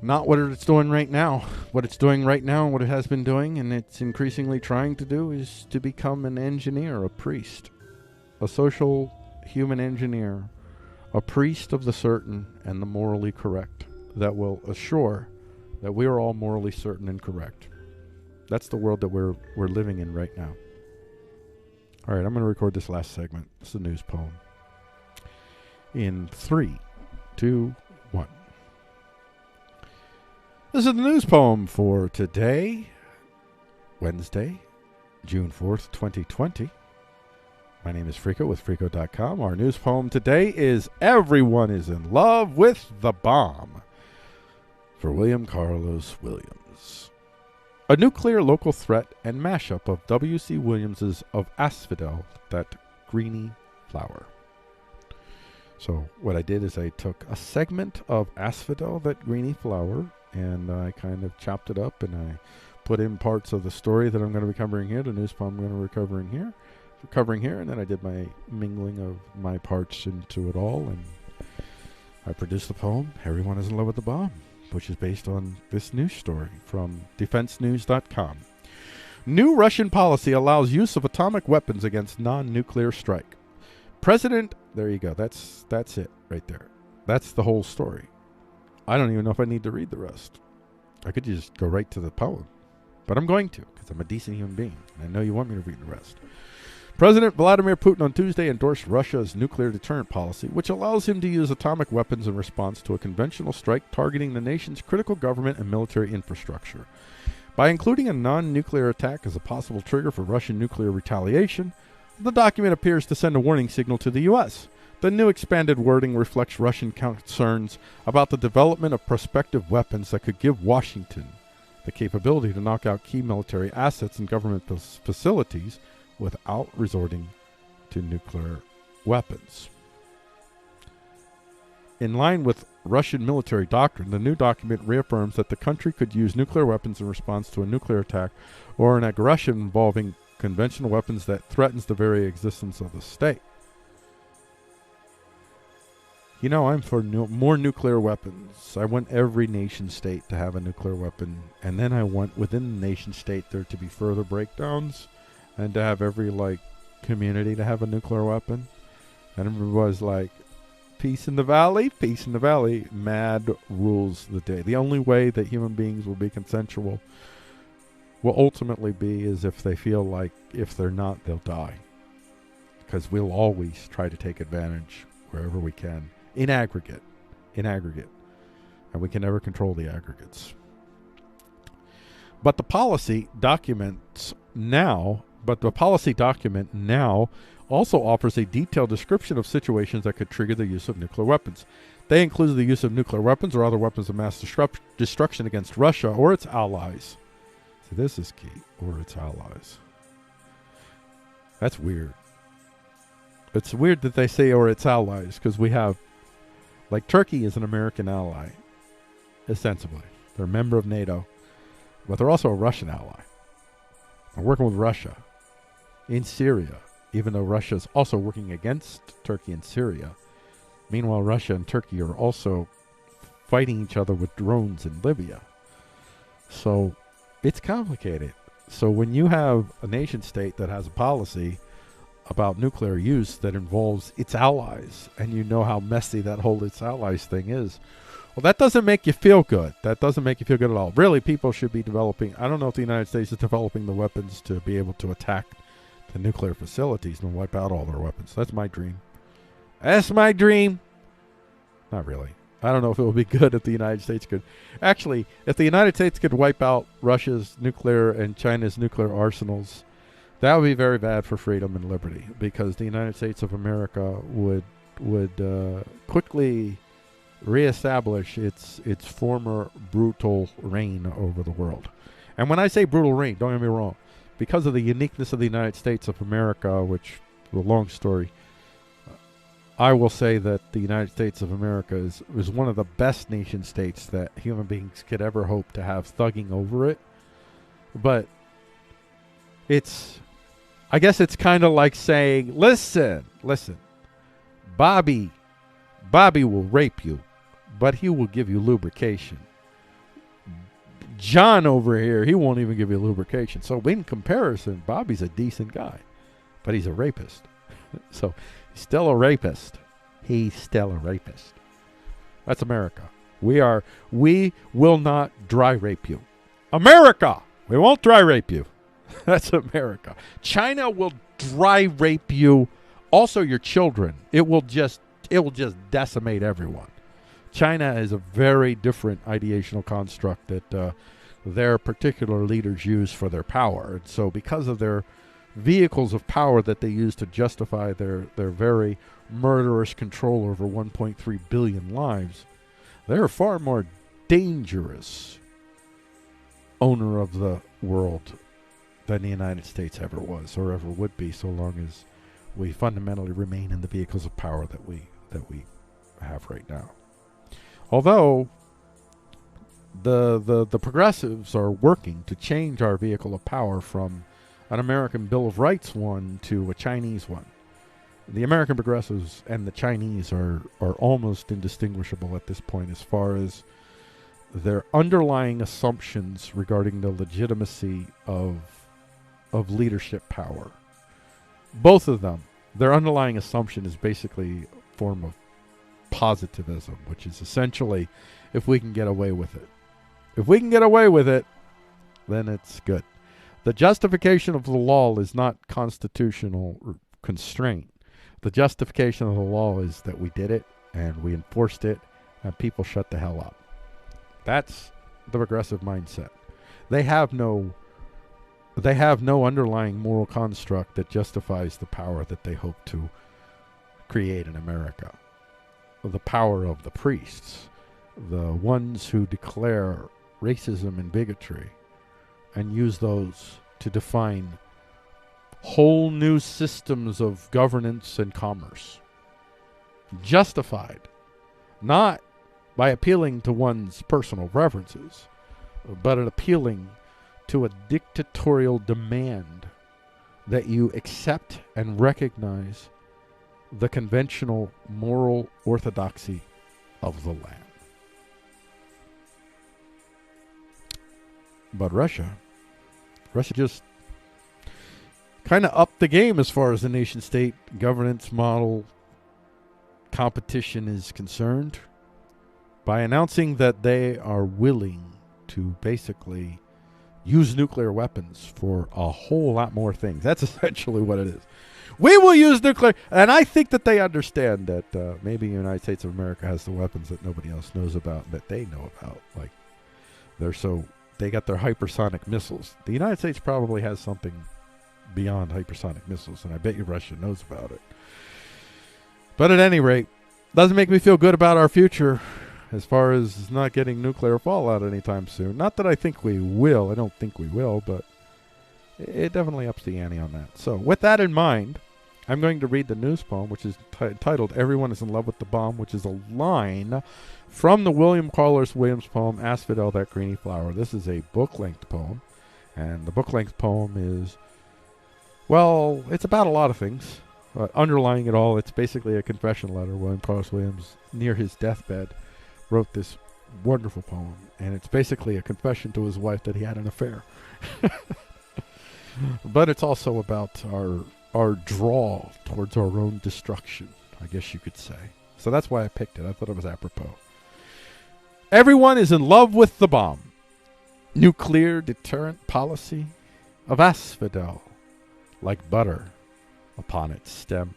Not what it's doing right now. What it's doing right now and what it has been doing, and it's increasingly trying to do, is to become an engineer, a priest, a social human engineer, a priest of the certain and the morally correct that will assure that we are all morally certain and correct. That's the world that we're living in right now. All right, I'm going to record this last segment. It's a news poem. In 3, 2, 1. This is the news poem for today, Wednesday, June 4th, 2020. My name is Frico with Frico.com. Our news poem today is Everyone is in Love with the Bomb, for William Carlos Williams. A nuclear local threat and mashup of W.C. Williams's Of Asphodel, That Greeny Flower. So what I did is I took a segment of Asphodel, That Greeny Flower, and I kind of chopped it up and I put in parts of the story that I'm going to be covering here, the news poem I'm going to be covering here, and then I did my mingling of my parts into it all, and I produced the poem, Everyone is in Love with the Bomb, which is based on this news story from defensenews.com. New Russian policy allows use of atomic weapons against non-nuclear strike. President, there you go. That's it right there. That's the whole story. I don't even know if I need to read the rest. I could just go right to the poem. But I'm going to, because I'm a decent human being. And I know you want me to read the rest. President Vladimir Putin on Tuesday endorsed Russia's nuclear deterrent policy, which allows him to use atomic weapons in response to a conventional strike targeting the nation's critical government and military infrastructure. By including a non-nuclear attack as a possible trigger for Russian nuclear retaliation, the document appears to send a warning signal to the U.S. The new expanded wording reflects Russian concerns about the development of prospective weapons that could give Washington the capability to knock out key military assets and government facilities without resorting to nuclear weapons. In line with Russian military doctrine, the new document reaffirms that the country could use nuclear weapons in response to a nuclear attack or an aggression involving conventional weapons that threatens the very existence of the state. You know, I'm for more nuclear weapons. I want every nation state to have a nuclear weapon, and then I want within the nation state there to be further breakdowns, and to have every community to have a nuclear weapon. And everybody's like, peace in the valley, peace in the valley. Mad rules the day. The only way that human beings will be consensual will ultimately be is if they feel like if they're not, they'll die. Because we'll always try to take advantage wherever we can. In aggregate. And we can never control the aggregates. But the policy document now also offers a detailed description of situations that could trigger the use of nuclear weapons. They include the use of nuclear weapons or other weapons of mass destruction against Russia or its allies. So this is key. Or its allies. That's weird. It's weird that they say or its allies, because we have, Turkey is an American ally, ostensibly. They're a member of NATO, but they're also a Russian ally. We're working with Russia in Syria, even though Russia is also working against Turkey in Syria. Meanwhile, Russia and Turkey are also fighting each other with drones in Libya. So it's complicated. So when you have a nation state that has a policy about nuclear use that involves its allies, and you know how messy that whole its allies thing is, well, that doesn't make you feel good. That doesn't make you feel good at all. Really, people should be developing, I don't know if the United States is developing the weapons to be able to attack the nuclear facilities and wipe out all their weapons. That's my dream. That's my dream. Not really. I don't know if it would be good if the United States could. Actually, if the United States could wipe out Russia's nuclear and China's nuclear arsenals, that would be very bad for freedom and liberty, because the United States of America would quickly reestablish its former brutal reign over the world. And when I say brutal reign, don't get me wrong, because of the uniqueness of the United States of America, which is a long story, I will say that the United States of America is one of the best nation states that human beings could ever hope to have thugging over it. But I guess it's kind of like saying, listen, Bobby will rape you, but he will give you lubrication. John over here, he won't even give you lubrication. So in comparison, Bobby's a decent guy, but he's a rapist. So he's still a rapist. He's still a rapist. That's America. We will not dry rape you. America, we won't dry rape you. That's America. China will dry rape you, also your children. It will just decimate everyone. China is a very different ideational construct that their particular leaders use for their power. And so because of their vehicles of power that they use to justify their very murderous control over 1.3 billion lives, they're a far more dangerous owner of the world than the United States ever was or ever would be, so long as we fundamentally remain in the vehicles of power that we have right now. Although the progressives are working to change our vehicle of power from an American Bill of Rights one to a Chinese one. The American progressives and the Chinese are almost indistinguishable at this point as far as their underlying assumptions regarding the legitimacy of leadership power. Both of them, their underlying assumption is basically a form of positivism, which is essentially, if we can get away with it. If we can get away with it, then it's good. The justification of the law is not constitutional constraint. The justification of the law is that we did it and we enforced it and people shut the hell up. That's the progressive mindset. They have no underlying moral construct that justifies the power that they hope to create in America. The power of the priests, the ones who declare racism and bigotry and use those to define whole new systems of governance and commerce. Justified, not by appealing to one's personal preferences, but appealing to a dictatorial demand that you accept and recognize the conventional moral orthodoxy of the land. But Russia just kind of upped the game as far as the nation-state governance model competition is concerned by announcing that they are willing to basically use nuclear weapons for a whole lot more things. That's essentially what it is. We will use nuclear, and I think that they understand that maybe the United States of America has the weapons that nobody else knows about, that they know about. Like, they got their hypersonic missiles. The United States probably has something beyond hypersonic missiles, and I bet you Russia knows about it. But at any rate, doesn't make me feel good about our future as far as not getting nuclear fallout anytime soon. Not that I think we will. I don't think we will, but it definitely ups the ante on that. So with that in mind, I'm going to read the news poem, which is titled Everyone is in Love with the Bomb, which is a line from the William Carlos Williams poem, Asphodel, That Greeny Flower. This is a book-length poem, and the book-length poem is, well, it's about a lot of things. Underlying it all, it's basically a confession letter. William Carlos Williams, near his deathbed, wrote this wonderful poem, and it's basically a confession to his wife that he had an affair. But it's also about our draw towards our own destruction, I guess you could say. So that's why I picked it. I thought it was apropos. Everyone is in love with the bomb. Nuclear deterrent policy of asphodel, like butter upon its stem.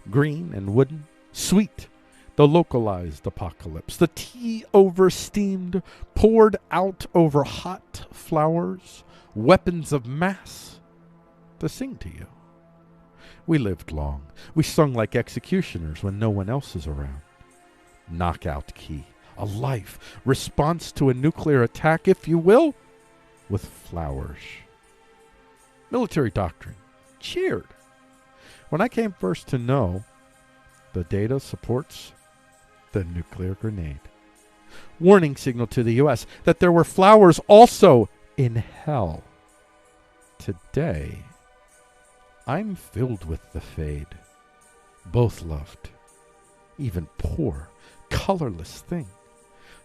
Green and wooden, sweet, the localized apocalypse. The tea over-steamed, poured out over hot flowers, weapons of mass to sing to you. We lived long. We sung like executioners when no one else is around. knockout key. A life response to a nuclear attack, if you will, with flowers. Military doctrine. Cheered. When I came first to know, the data supports the nuclear grenade. Warning signal to the U.S. that there were flowers also in hell. Today, I'm filled with the fade. Both loved. Even poor, colorless thing.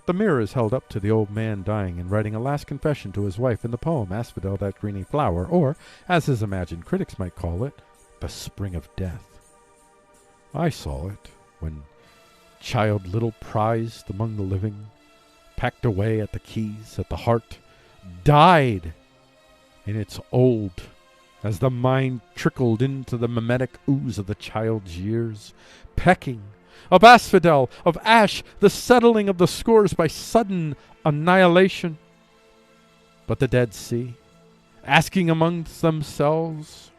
The mirror is held up to the old man dying and writing a last confession to his wife in the poem Asphodel, that greeny flower, or, as his imagined critics might call it, the spring of death. I saw it when child little prized among the living, packed away at the keys, at the heart, died in its old, as the mind trickled into the mimetic ooze of the child's years, pecking, of asphodel, of ash, the settling of the scores by sudden annihilation. But the Dead Sea, asking amongst themselves,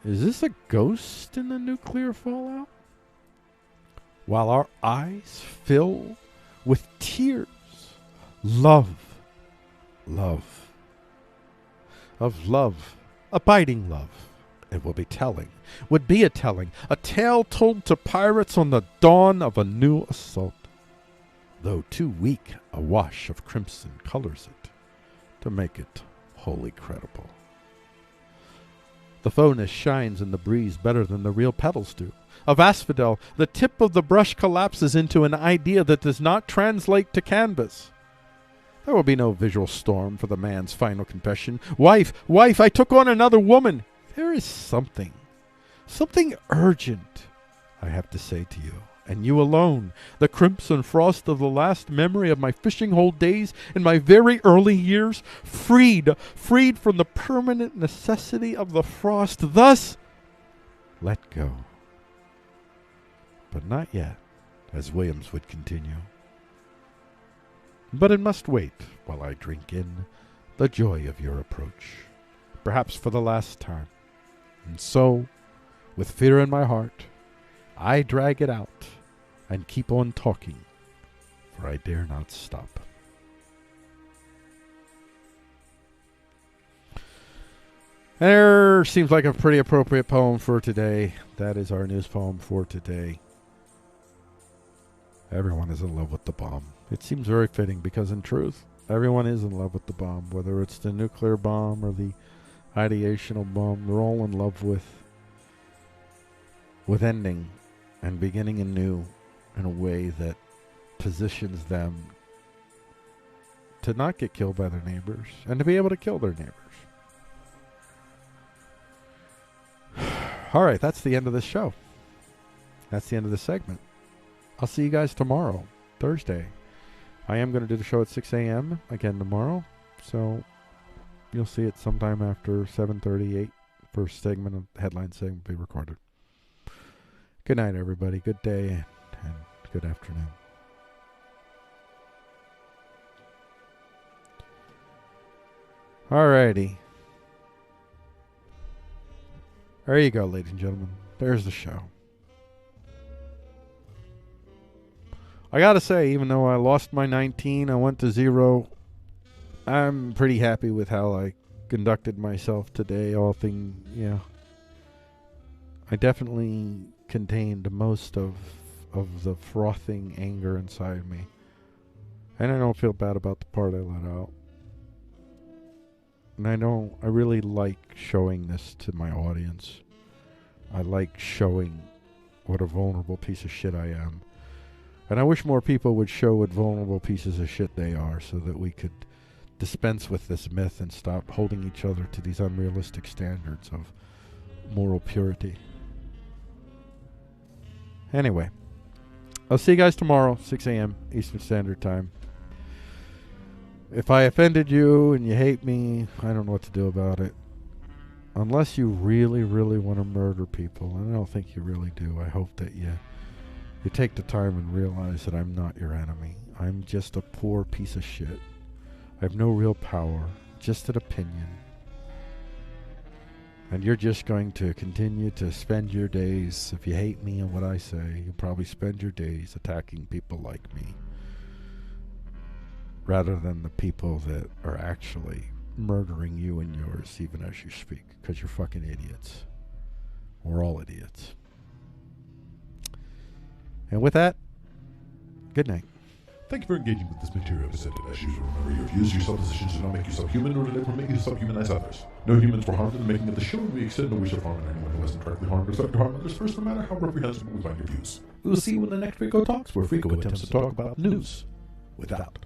is this a ghost in the nuclear fallout? While our eyes fill with tears, love, of love, abiding love. It will be telling, would be a telling, a tale told to pirates on the dawn of a new assault. Though too weak, a wash of crimson colors it to make it wholly credible. The faux-ness shines in the breeze better than the real petals do. Of asphodel, the tip of the brush collapses into an idea that does not translate to canvas. There will be no visual storm for the man's final confession. Wife, I took on another woman. There is something urgent, I have to say to you, and you alone, the crimson frost of the last memory of my fishing hole days in my very early years, freed from the permanent necessity of the frost, thus let go. But not yet, as Williams would continue. But it must wait while I drink in the joy of your approach, perhaps for the last time. And so, with fear in my heart, I drag it out and keep on talking, for I dare not stop. There seems like a pretty appropriate poem for today. That is our news poem for today. Everyone is in love with the bomb. It seems very fitting because, in truth, everyone is in love with the bomb, whether it's the nuclear bomb or the ideational bomb. They're all in love with ending and beginning anew in a way that positions them to not get killed by their neighbors and to be able to kill their neighbors. All right, that's the end of this show. That's the end of this segment. I'll see you guys tomorrow, Thursday. I am going to do the show at 6 a.m. again tomorrow, so you'll see it sometime after 7:38. First segment of the headline segment will be recorded. Good night, everybody. Good day and good afternoon. All righty. There you go, ladies and gentlemen. There's the show. I gotta say, even though I lost my 19, I went to 0. I'm pretty happy with how I conducted myself today. I definitely contained most of the frothing anger inside me. And I don't feel bad about the part I let out. And I really like showing this to my audience. I like showing what a vulnerable piece of shit I am. And I wish more people would show what vulnerable pieces of shit they are so that we could dispense with this myth and stop holding each other to these unrealistic standards of moral purity. Anyway, I'll see you guys tomorrow, 6 a.m. Eastern Standard Time. If I offended you and you hate me, I don't know what to do about it. Unless you really, really want to murder people, and I don't think you really do, I hope that you take the time and realize that I'm not your enemy. I'm just a poor piece of shit. I have no real power, just an opinion. And you're just going to continue to spend your days, if you hate me and what I say, you'll probably spend your days attacking people like me, rather than the people that are actually murdering you and yours even as you speak, because you're fucking idiots. We're all idiots. And with that, good night. Thank you for engaging with this material presented. As usual, remember your views, your suppositions do not make you subhuman, nor do they permit you to subhumanize others. No humans were harmed in the making of the show, and we extend no wish of harming anyone who wasn't directly harmed or sought to harm others first, no matter how reprehensible we find your views. We will see you in the next Frico Talks, where Frico attempts to talk about news without